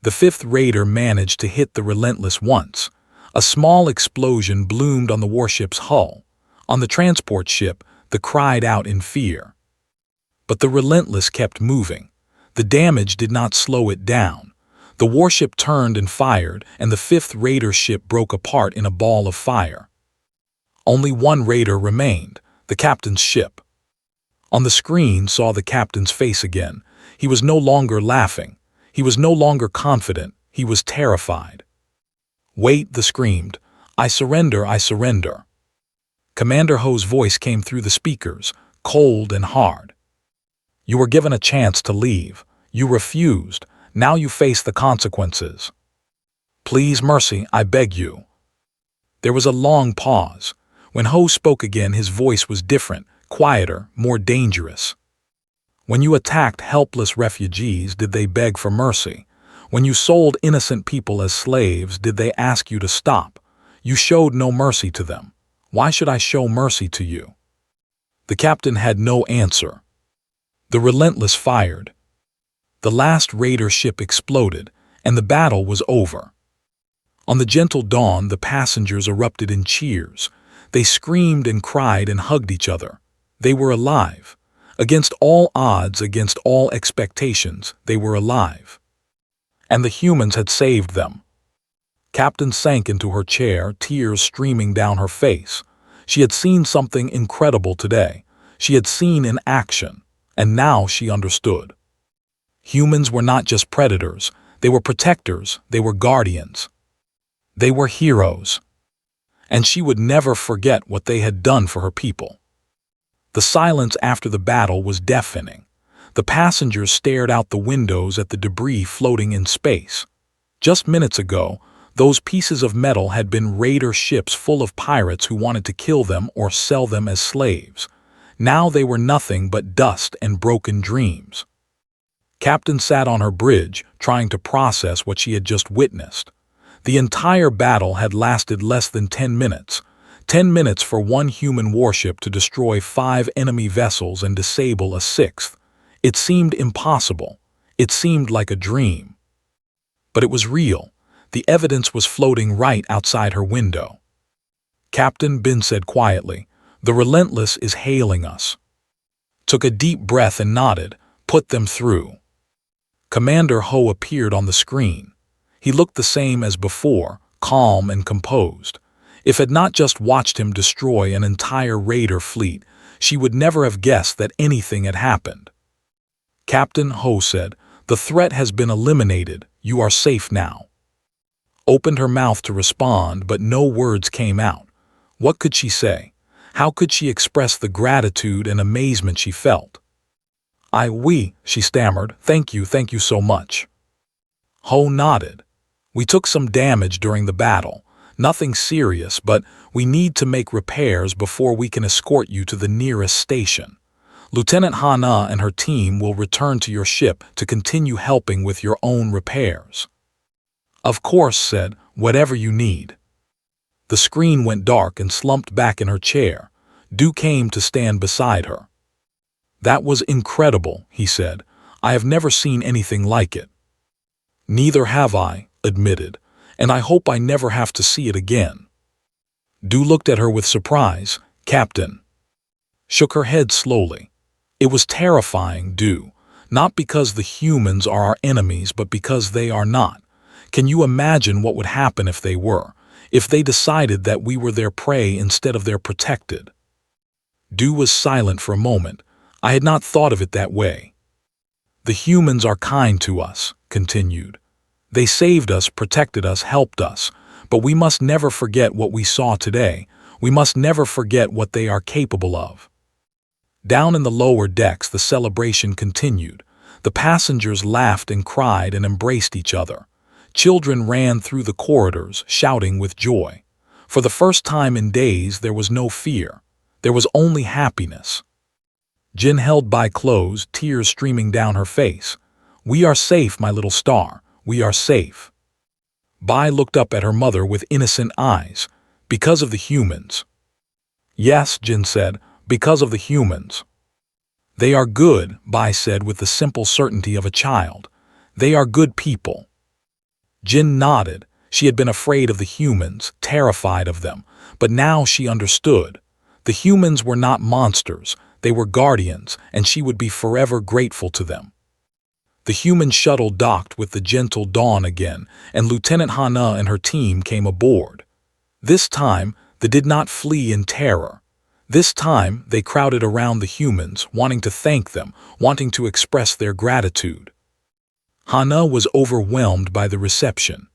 The fifth raider managed to hit the Relentless once. A small explosion bloomed on the warship's hull. On the transport ship, they cried out in fear. But the Relentless kept moving. The damage did not slow it down. The warship turned and fired, and the fifth raider ship broke apart in a ball of fire. Only one raider remained, the captain's ship. On the screen saw the captain's face again. He was no longer laughing. He was no longer confident. He was terrified. "Wait," they screamed. "I surrender, I surrender." Commander Ho's voice came through the speakers, cold and hard. "You were given a chance to leave. You refused. Now you face the consequences. Please, mercy, I beg you." There was a long pause. When Ho spoke again, his voice was different, quieter, more dangerous. "When you attacked helpless refugees, did they beg for mercy? When you sold innocent people as slaves, did they ask you to stop? You showed no mercy to them. Why should I show mercy to you?" The captain had no answer. The Relentless fired. The last raider ship exploded, and the battle was over. On the gentle dawn, the passengers erupted in cheers. They screamed and cried and hugged each other. They were alive. Against all odds, against all expectations, they were alive. And the humans had saved them. Captain sank into her chair, tears streaming down her face. She had seen something incredible today. She had seen in action, and now she understood. Humans were not just predators. They were protectors. They were guardians. They were heroes. And she would never forget what they had done for her people. The silence after the battle was deafening. The passengers stared out the windows at the debris floating in space. Just minutes ago, those pieces of metal had been raider ships full of pirates who wanted to kill them or sell them as slaves. Now they were nothing but dust and broken dreams. Captain sat on her bridge, trying to process what she had just witnessed. The entire battle had lasted less than 10 minutes. 10 minutes for one human warship to destroy 5 enemy vessels and disable a 6th. It seemed impossible. It seemed like a dream. But it was real. The evidence was floating right outside her window. Captain Bin said quietly, "The Relentless is hailing us." Took a deep breath and nodded, "Put them through." Commander Ho appeared on the screen. He looked the same as before, calm and composed. If had not just watched him destroy an entire raider fleet, she would never have guessed that anything had happened. Captain Ho said, "The threat has been eliminated. You are safe now." Opened her mouth to respond, but no words came out. What could she say? How could she express the gratitude and amazement she felt? She stammered, thank you so much." Ho nodded. "We took some damage during the battle. Nothing serious, but we need to make repairs before we can escort you to the nearest station. Lieutenant Hana and her team will return to your ship to continue helping with your own repairs." "Of course," said, "whatever you need." The screen went dark and slumped back in her chair. Du came to stand beside her. "That was incredible," he said. "I have never seen anything like it." "Neither have I," admitted, "and I hope I never have to see it again." Du looked at her with surprise. "Captain." Shook her head slowly. "It was terrifying, Du. Not because the humans are our enemies, but because they are not. Can you imagine what would happen if they were? If they decided that we were their prey instead of their protected?" Du was silent for a moment. "I had not thought of it that way." "The humans are kind to us," continued. "They saved us, protected us, helped us. But we must never forget what we saw today. We must never forget what they are capable of." Down in the lower decks, the celebration continued. The passengers laughed and cried and embraced each other. Children ran through the corridors, shouting with joy. For the first time in days, there was no fear. There was only happiness. Jin held by clothes, tears streaming down her face. "We are safe, my little star. We are safe." Bai looked up at her mother with innocent eyes. "Because of the humans." "Yes," Jin said, "because of the humans." "They are good," Bai said with the simple certainty of a child. "They are good people." Jin nodded. She had been afraid of the humans, terrified of them, but now she understood. The humans were not monsters, they were guardians, and she would be forever grateful to them. The human shuttle docked with the gentle dawn again, and Lieutenant Hana and her team came aboard. This time, they did not flee in terror. This time, they crowded around the humans, wanting to thank them, wanting to express their gratitude. Hana was overwhelmed by the reception.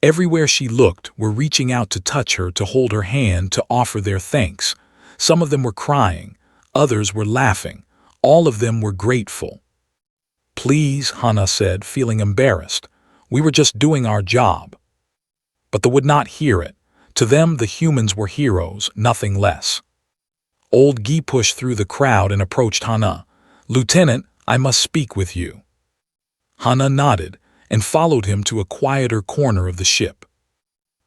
Everywhere she looked were reaching out to touch her, to hold her hand, to offer their thanks. Some of them were crying, others were laughing, all of them were grateful. "Please," Hana said, feeling embarrassed. "We were just doing our job." But they would not hear it. To them, the humans were heroes, nothing less. Old Guy pushed through the crowd and approached Hana. "Lieutenant, I must speak with you." Hana nodded and followed him to a quieter corner of the ship.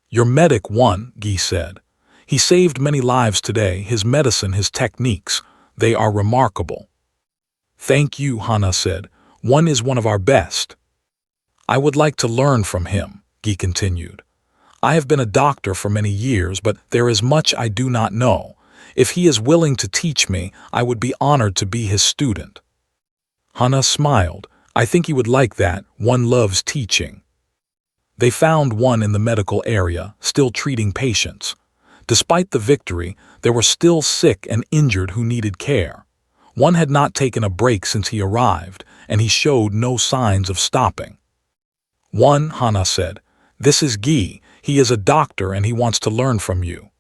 "Your medic won," Guy said. "He saved many lives today, his medicine, his techniques. They are remarkable." "Thank you," Hana said. "One is one of our best." "I would like to learn from him," Guy continued. "I have been a doctor for many years, but there is much I do not know. If he is willing to teach me, I would be honored to be his student." Hana smiled. "I think he would like that. One loves teaching." They found one in the medical area, still treating patients. Despite the victory, there were still sick and injured who needed care. One had not taken a break since he arrived, and he showed no signs of stopping. "One," Hana said, "This is Guy. He is a doctor and he wants to learn from you."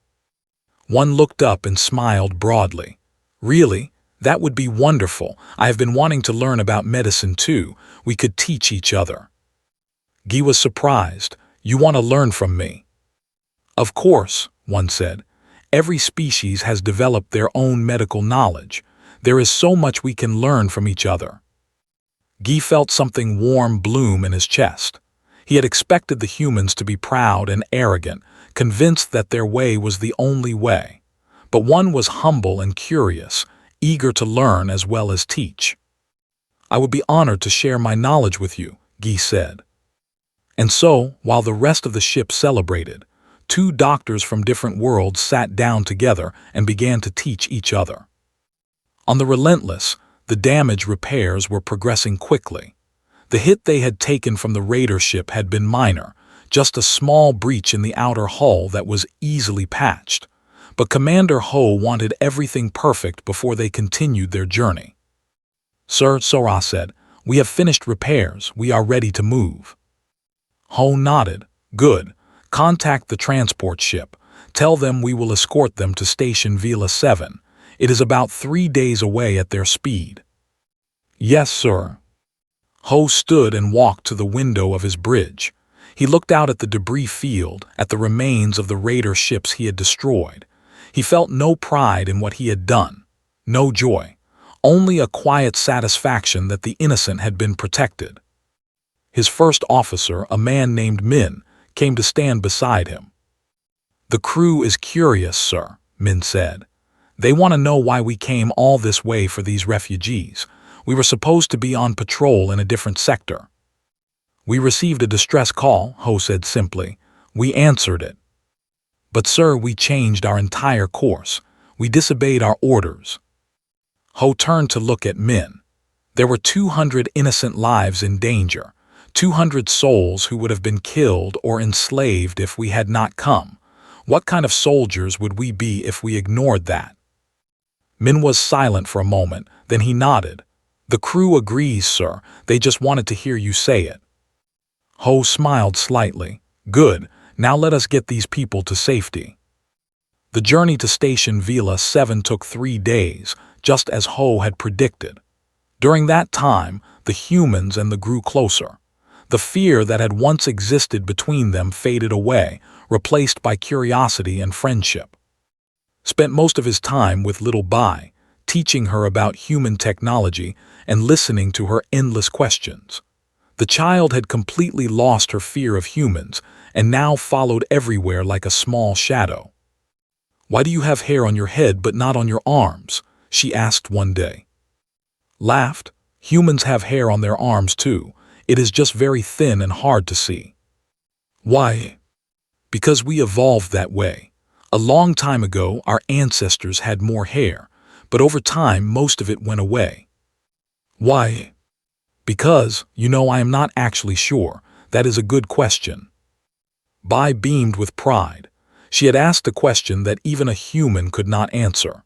One looked up and smiled broadly. "Really? That would be wonderful. I have been wanting to learn about medicine too. We could teach each other." Guy was surprised. "You want to learn from me?" "Of course," one said. "Every species has developed their own medical knowledge. There is so much we can learn from each other." Guy felt something warm bloom in his chest. He had expected the humans to be proud and arrogant, convinced that their way was the only way. but one was humble and curious, eager to learn as well as teach. "I would be honored to share my knowledge with you," Guy said. And so, while the rest of the ship celebrated, two doctors from different worlds sat down together and began to teach each other. On the Relentless, the damage repairs were progressing quickly. The hit they had taken from the raider ship had been minor, just a small breach in the outer hull that was easily patched. But Commander Ho wanted everything perfect before they continued their journey. "Sir," Sora said, "we have finished repairs. We are ready to move." Ho nodded. "Good. Contact the transport ship. Tell them we will escort them to Station Vila 7. It is about 3 days away at their speed." "Yes, sir." Ho stood and walked to the window of his bridge. He looked out at the debris field, at the remains of the raider ships he had destroyed. He felt no pride in what he had done, no joy, only a quiet satisfaction that the innocent had been protected. His first officer, a man named Min, came to stand beside him. "The crew is curious, sir," Min said. "They want to know why we came all this way for these refugees. We were supposed to be on patrol in a different sector." "We received a distress call," Ho said simply. "We answered it." "But sir, we changed our entire course. We disobeyed our orders." Ho turned to look at Min. There were 200 innocent lives in danger, 200 souls who would have been killed or enslaved if we had not come. What kind of soldiers would we be if we ignored that? Min was silent for a moment, then he nodded. "The crew agrees, sir. They just wanted to hear you say it." Ho smiled slightly. "Good. Now let us get these people to safety." The journey to Station Vila 7 took 3 days, just as Ho had predicted. During that time, the humans and the grew closer. The fear that had once existed between them faded away, replaced by curiosity and friendship. Spent most of his time with little Bai, teaching her about human technology and listening to her endless questions. The child had completely lost her fear of humans and now followed everywhere like a small shadow. "Why do you have hair on your head but not on your arms?" she asked one day. Laughed. "Humans have hair on their arms too. It is just very thin and hard to see." "Why?" "Because we evolved that way. A long time ago, our ancestors had more hair, but over time most of it went away." "Why?" "Because, I am not actually sure. That is a good question." Bai beamed with pride. She had asked a question that even a human could not answer.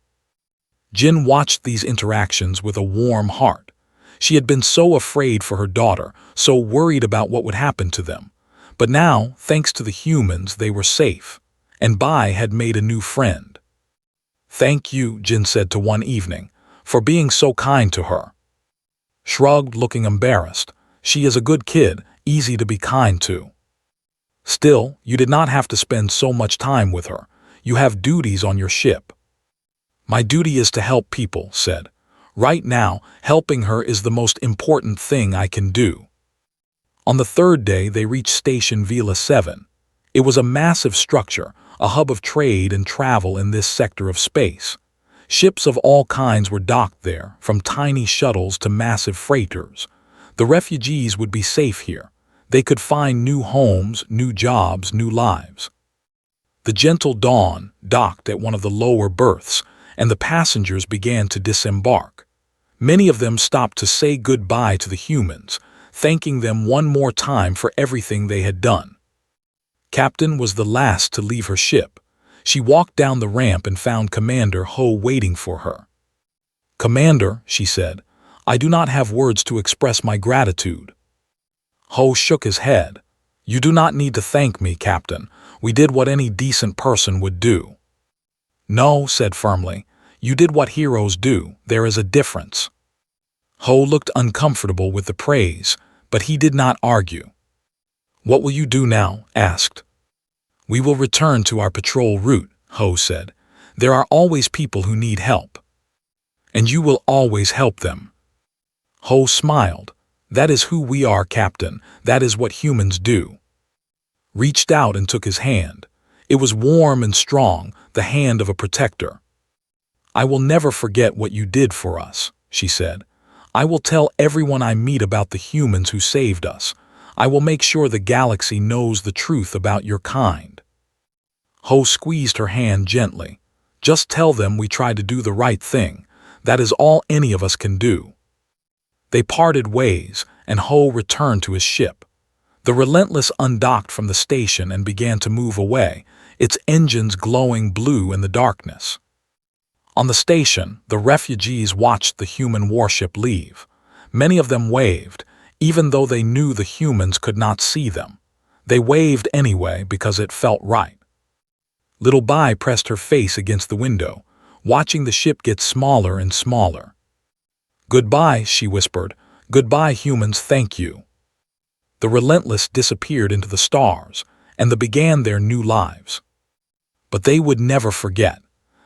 Jin watched these interactions with a warm heart. She had been so afraid for her daughter, so worried about what would happen to them. But now, thanks to the humans, they were safe. And Bai had made a new friend. "Thank you," Jin said to one evening, "for being so kind to her." Shrugged, looking embarrassed. "She is a good kid, easy to be kind to." "Still, you did not have to spend so much time with her. You have duties on your ship." "My duty is to help people," said. "Right now, helping her is the most important thing I can do." On the 3rd day, they reached Station Vila 7. It was a massive structure, a hub of trade and travel in this sector of space. Ships of all kinds were docked there, from tiny shuttles to massive freighters. The refugees would be safe here. They could find new homes, new jobs, new lives. The Gentle Dawn docked at one of the lower berths, and the passengers began to disembark. Many of them stopped to say goodbye to the humans, thanking them one more time for everything they had done. Captain was the last to leave her ship. She walked down the ramp and found Commander Ho waiting for her. "Commander," she said, "I do not have words to express my gratitude." Ho shook his head. "You do not need to thank me, Captain. We did what any decent person would do." "No," said firmly. "You did what heroes do. There is a difference." Ho looked uncomfortable with the praise, but he did not argue. "What will you do now?" asked. "We will return to our patrol route," Ho said. "There are always people who need help." "And you will always help them." Ho smiled. "That is who we are, Captain. That is what humans do." Reached out and took his hand. It was warm and strong, the hand of a protector. "I will never forget what you did for us," she said. "I will tell everyone I meet about the humans who saved us. I will make sure the galaxy knows the truth about your kind." Ho squeezed her hand gently. "Just tell them we tried to do the right thing. That is all any of us can do." They parted ways, and Ho returned to his ship. The Relentless undocked from the station and began to move away, its engines glowing blue in the darkness. On the station, the refugees watched the human warship leave. Many of them waved, even though they knew the humans could not see them. They waved anyway because it felt right. Little Bai pressed her face against the window, watching the ship get smaller and smaller. "Goodbye," she whispered. "Goodbye, humans, thank you." The Relentless disappeared into the stars, and they began their new lives. But they would never forget.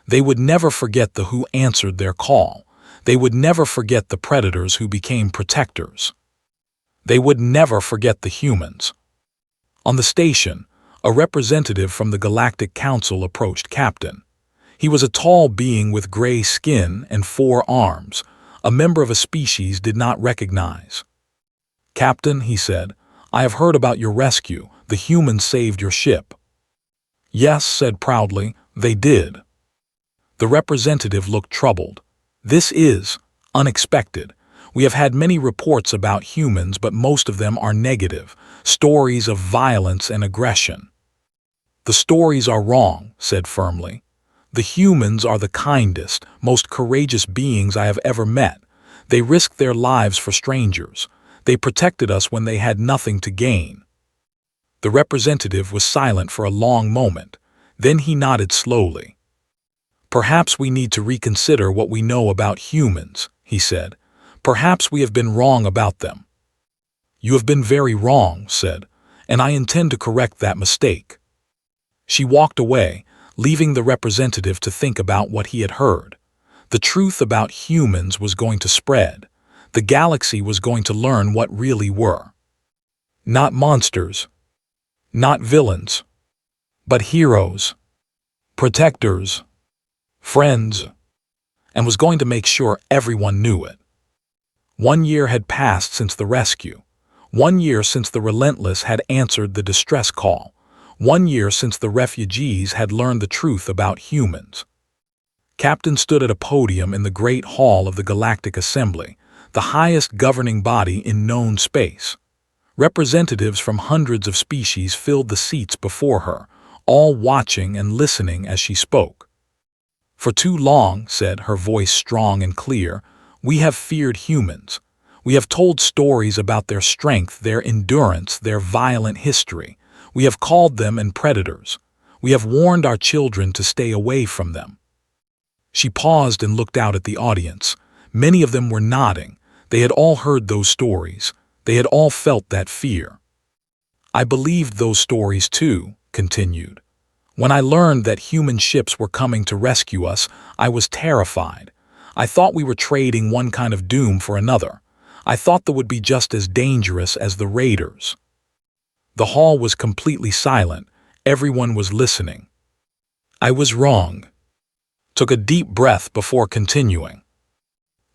They would never forget the who answered their call. They would never forget the predators who became protectors. They would never forget the humans. On the station, a representative from the Galactic Council approached Captain. He was a tall being with gray skin and 4 arms, a member of a species did not recognize. "Captain," he said, "I have heard about your rescue. The humans saved your ship." "Yes," said proudly, "they did." The representative looked troubled. "This is unexpected. We have had many reports about humans, but most of them are negative, stories of violence and aggression." "The stories are wrong," said firmly. "The humans are the kindest, most courageous beings I have ever met. They risked their lives for strangers. They protected us when they had nothing to gain." The representative was silent for a long moment. Then he nodded slowly. "Perhaps we need to reconsider what we know about humans," he said. "Perhaps we have been wrong about them." "You have been very wrong," said, "and I intend to correct that mistake." She walked away, leaving the representative to think about what he had heard. The truth about humans was going to spread. The galaxy was going to learn what really were. Not monsters. Not villains. But heroes. Protectors. Friends. And was going to make sure everyone knew it. 1 year had passed since the rescue. 1 year since the Relentless had answered the distress call. 1 year since the refugees had learned the truth about humans. Captain stood at a podium in the Great Hall of the Galactic Assembly, the highest governing body in known space. Representatives from hundreds of species filled the seats before her, all watching and listening as she spoke. "For too long," said her voice strong and clear, "we have feared humans. We have told stories about their strength, their endurance, their violent history. We have called them predators. We have warned our children to stay away from them." She paused and looked out at the audience. Many of them were nodding. They had all heard those stories. They had all felt that fear. "I believed those stories too," continued. "When I learned that human ships were coming to rescue us, I was terrified. I thought we were trading one kind of doom for another. I thought they would be just as dangerous as the raiders." The hall was completely silent. Everyone was listening. "I was wrong." Took a deep breath before continuing.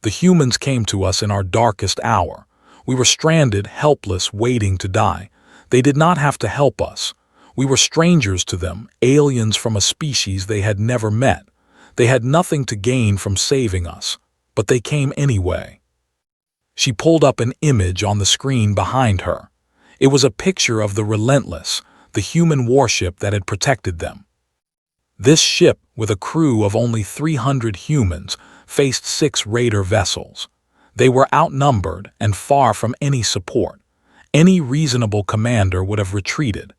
"The humans came to us in our darkest hour. We were stranded, helpless, waiting to die. They did not have to help us. We were strangers to them, aliens from a species they had never met. They had nothing to gain from saving us, but they came anyway." She pulled up an image on the screen behind her. It was a picture of the Relentless, the human warship that had protected them. This ship, with a crew of only 300 humans, faced 6 raider vessels. They were outnumbered and far from any support. Any reasonable commander would have retreated.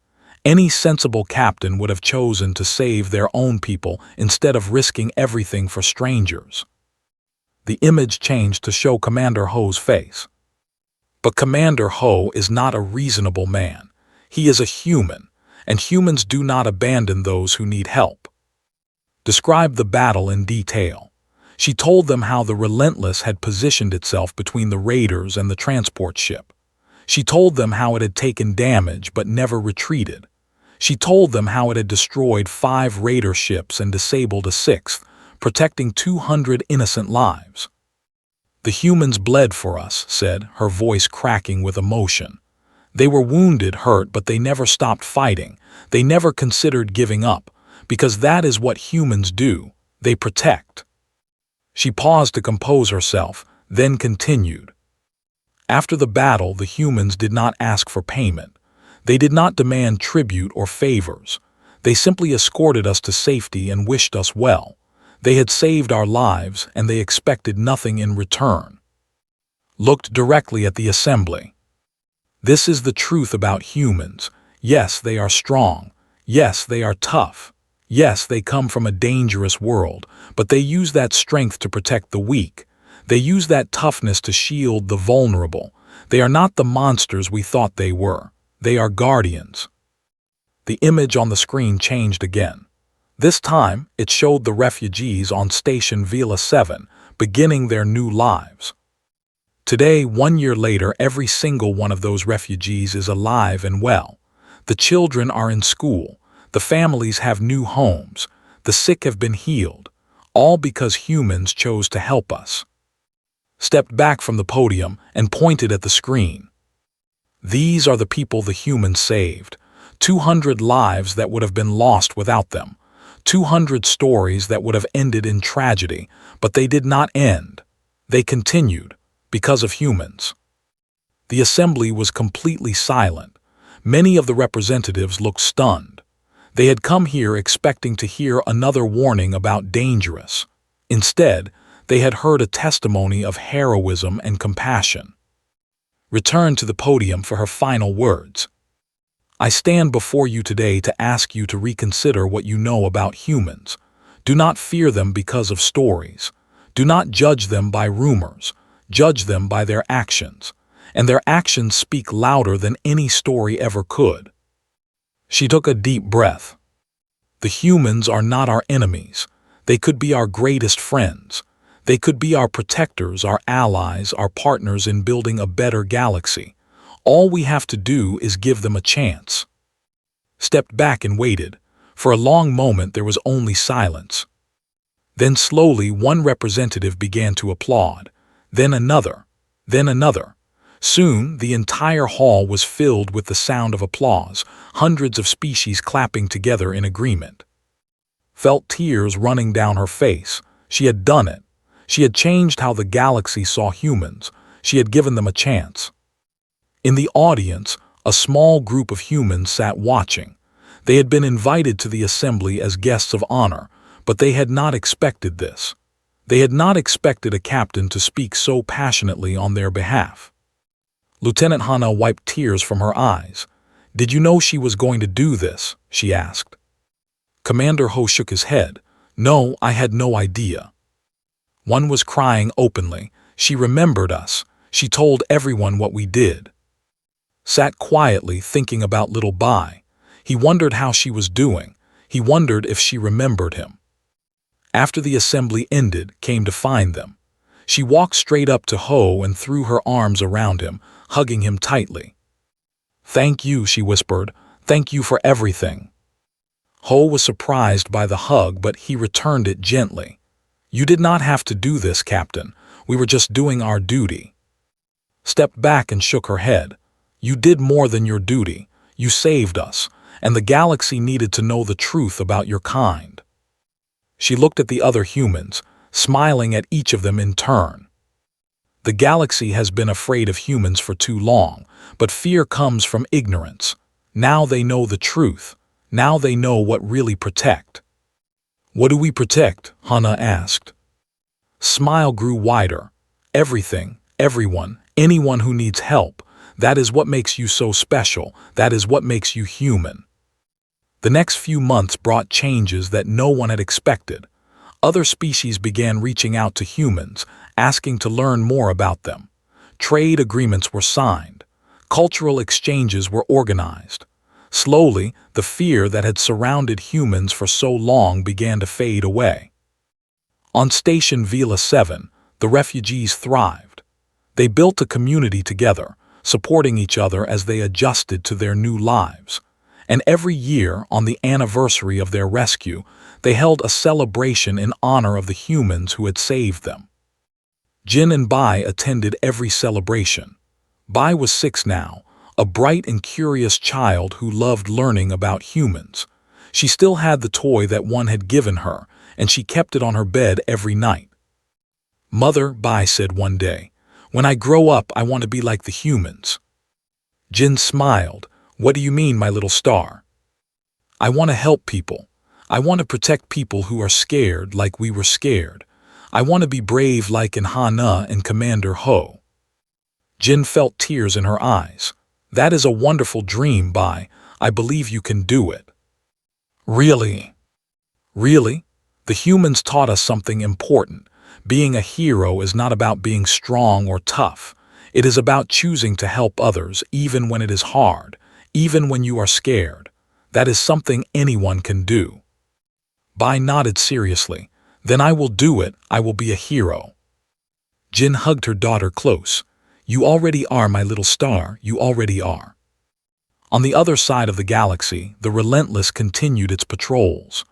Any sensible captain would have chosen to save their own people instead of risking everything for strangers. The image changed to show Commander Ho's face. But Commander Ho is not a reasonable man. He is a human, and humans do not abandon those who need help. Described the battle in detail. She told them how the Relentless had positioned itself between the raiders and the transport ship. She told them how it had taken damage but never retreated. She told them how it had destroyed 5 raider ships and disabled a 6th, protecting 200 innocent lives. The humans bled for us, said, her voice cracking with emotion. They were wounded, hurt, but they never stopped fighting. They never considered giving up, because that is what humans do. They protect. She paused to compose herself, then continued. After the battle, the humans did not ask for payment. They did not demand tribute or favors. They simply escorted us to safety and wished us well. They had saved our lives, and they expected nothing in return. Looked directly at the assembly. This is the truth about humans. Yes, they are strong. Yes, they are tough. Yes, they come from a dangerous world, but they use that strength to protect the weak. They use that toughness to shield the vulnerable. They are not the monsters we thought they were. They are guardians. The image on the screen changed again. This time, it showed the refugees on Station Vila 7, beginning their new lives. Today, 1 year later, every single one of those refugees is alive and well. The children are in school. The families have new homes. The sick have been healed. All because humans chose to help us. Stepped back from the podium and pointed at the screen. These are the people the humans saved. 200 lives that would have been lost without them. 200 stories that would have ended in tragedy, but they did not end. They continued, because of humans. The assembly was completely silent. Many of the representatives looked stunned. They had come here expecting to hear another warning about dangerous. Instead, they had heard a testimony of heroism and compassion. Returned to the podium for her final words. I stand before you today to ask you to reconsider what you know about humans. Do not fear them because of stories. Do not judge them by rumors. Judge them by their actions. And their actions speak louder than any story ever could. She took a deep breath. The humans are not our enemies. They could be our greatest friends. They could be our protectors, our allies, our partners in building a better galaxy. All we have to do is give them a chance. Stepped back and waited. For a long moment there was only silence. Then slowly one representative began to applaud. Then another. Then another. Soon the entire hall was filled with the sound of applause, hundreds of species clapping together in agreement. Felt tears running down her face. She had done it. She had changed how the galaxy saw humans. She had given them a chance. In the audience, a small group of humans sat watching. They had been invited to the assembly as guests of honor, but they had not expected this. They had not expected a captain to speak so passionately on their behalf. Lieutenant Hana wiped tears from her eyes. "Did you know she was going to do this?" she asked. Commander Ho shook his head. "No, I had no idea." One was crying openly. "She remembered us. She told everyone what we did." Sat quietly thinking about little Bai. He wondered how she was doing. He wondered if she remembered him. After the assembly ended, came to find them. She walked straight up to Ho and threw her arms around him, hugging him tightly. "Thank you," she whispered. "Thank you for everything." Ho was surprised by the hug, but he returned it gently. "You did not have to do this, Captain. We were just doing our duty." Stepped back and shook her head. "You did more than your duty. You saved us, and the galaxy needed to know the truth about your kind." She looked at the other humans, smiling at each of them in turn. The galaxy has been afraid of humans for too long, but fear comes from ignorance. Now they know the truth. Now they know what really protect. "What do we protect?" Hana asked. Smile grew wider. "Everything, everyone, anyone who needs help. That is what makes you so special. That is what makes you human." The next few months brought changes that no one had expected. Other species began reaching out to humans, asking to learn more about them. Trade agreements were signed. Cultural exchanges were organized. Slowly, the fear that had surrounded humans for so long began to fade away. On Station Vila 7, the refugees thrived. They built a community together, supporting each other as they adjusted to their new lives. And every year, on the anniversary of their rescue, they held a celebration in honor of the humans who had saved them. Jin and Bai attended every celebration. Bai was 6 now, a bright and curious child who loved learning about humans. She still had the toy that one had given her, and she kept it on her bed every night. "Mother," Bai said one day, "when I grow up, I want to be like the humans." Jin smiled. "What do you mean, my little star?" "I want to help people. I want to protect people who are scared like we were scared. I want to be brave like in Hana and Commander Ho." Jin felt tears in her eyes. "That is a wonderful dream, Bai. I believe you can do it." "Really? Really? The humans taught us something important. Being a hero is not about being strong or tough. It is about choosing to help others even when it is hard, even when you are scared. That is something anyone can do." Bai nodded seriously. "Then I will do it. I will be a hero." Jin hugged her daughter close. "You already are, my little star. You already are." On the other side of the galaxy, the Relentless continued its patrols.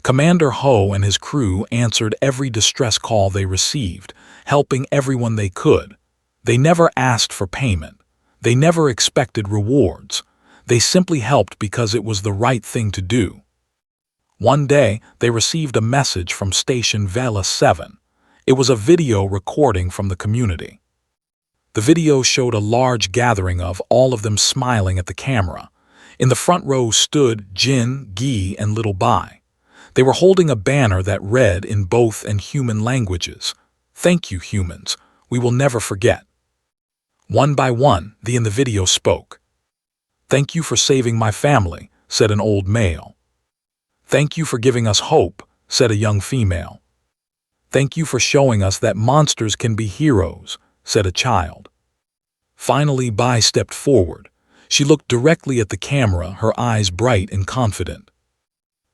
Commander Ho and his crew answered every distress call they received, helping everyone they could. They never asked for payment. They never expected rewards. They simply helped because it was the right thing to do. One day, they received a message from Station Vela 7. It was a video recording from the community. The video showed a large gathering of all of them smiling at the camera. In the front row stood Jin, Gi, and little Bai. They were holding a banner that read in both and human languages, "Thank you, humans. We will never forget." One by one, in the video spoke. "Thank you for saving my family," said an old male. "Thank you for giving us hope," said a young female. "Thank you for showing us that monsters can be heroes," said a child. Finally, Bai stepped forward. She looked directly at the camera, her eyes bright and confident.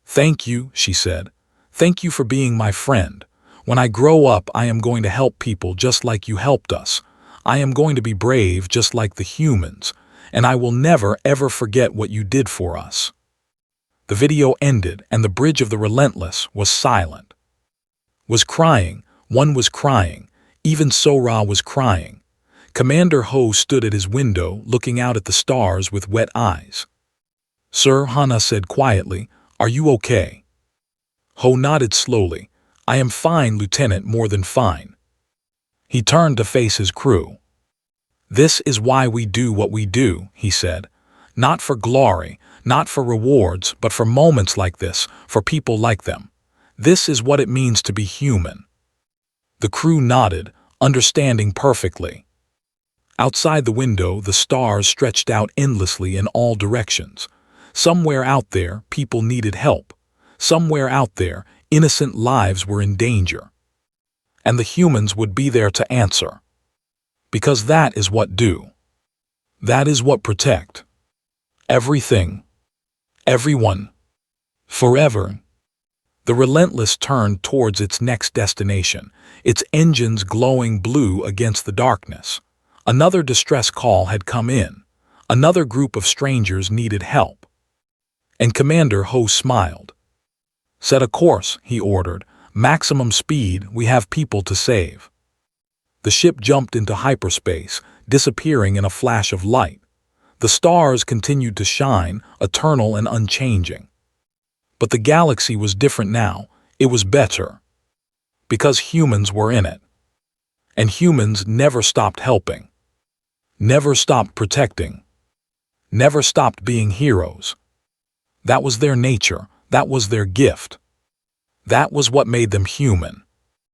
"Thank you," she said. "Thank you for being my friend. When I grow up, I am going to help people just like you helped us. I am going to be brave just like the humans, and I will never ever forget what you did for us." The video ended, and the bridge of the Relentless was silent. Was crying, one was crying, even Sora was crying. Commander Ho stood at his window, looking out at the stars with wet eyes. "Sir," Hana said quietly, "are you okay?" Ho nodded slowly. "I am fine, Lieutenant, more than fine." He turned to face his crew. "This is why we do what we do," he said. "Not for glory, not for rewards, but for moments like this, for people like them. This is what it means to be human." The crew nodded, understanding perfectly. Outside the window, the stars stretched out endlessly in all directions. Somewhere out there, people needed help. Somewhere out there, innocent lives were in danger. And the humans would be there to answer. Because that is what do. That is what protect. Everything. Everyone. Forever. The Relentless turned towards its next destination, its engines glowing blue against the darkness. Another distress call had come in. Another group of strangers needed help. And Commander Ho smiled. "Set a course," he ordered. "Maximum speed, we have people to save." The ship jumped into hyperspace, disappearing in a flash of light. The stars continued to shine, eternal and unchanging. But the galaxy was different now. It was better. Because humans were in it. And humans never stopped helping. Never stopped protecting. Never stopped being heroes. That was their nature. That was their gift. That was what made them human.